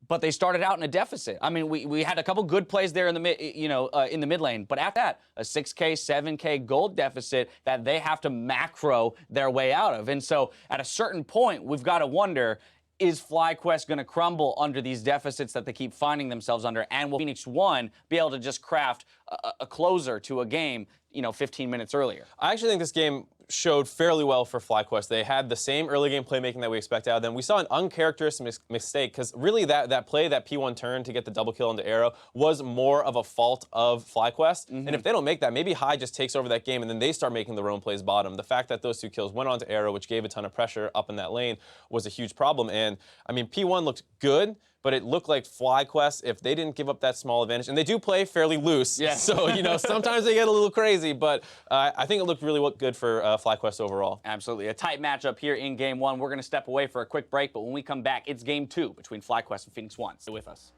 But they started out in a deficit. I mean, we had a couple good plays there in the in the mid lane, but after that, a 6K, 7K gold deficit that they have to macro their way out of. And so, at a certain point, we've got to wonder, is FlyQuest going to crumble under these deficits that they keep finding themselves under? And will Phoenix 1 be able to just craft a closer to a game, 15 minutes earlier? I actually think this game showed fairly well for FlyQuest. They had the same early game playmaking that we expect out of them. We saw an uncharacteristic mistake, because really that play, that P1 turn to get the double kill into Arrow, was more of a fault of FlyQuest. And if they don't make that, maybe High just takes over that game and then they start making their own plays bottom. The fact that those 2 kills went onto Arrow, which gave a ton of pressure up in that lane, was a huge problem. And I mean, P1 looked good, but it looked like FlyQuest, if they didn't give up that small advantage, and they do play fairly loose, so sometimes they get a little crazy, but I think it looked really good for FlyQuest overall. Absolutely. A tight matchup here in Game 1. We're going to step away for a quick break, but when we come back, it's Game 2 between FlyQuest and Phoenix 1. Stay with us.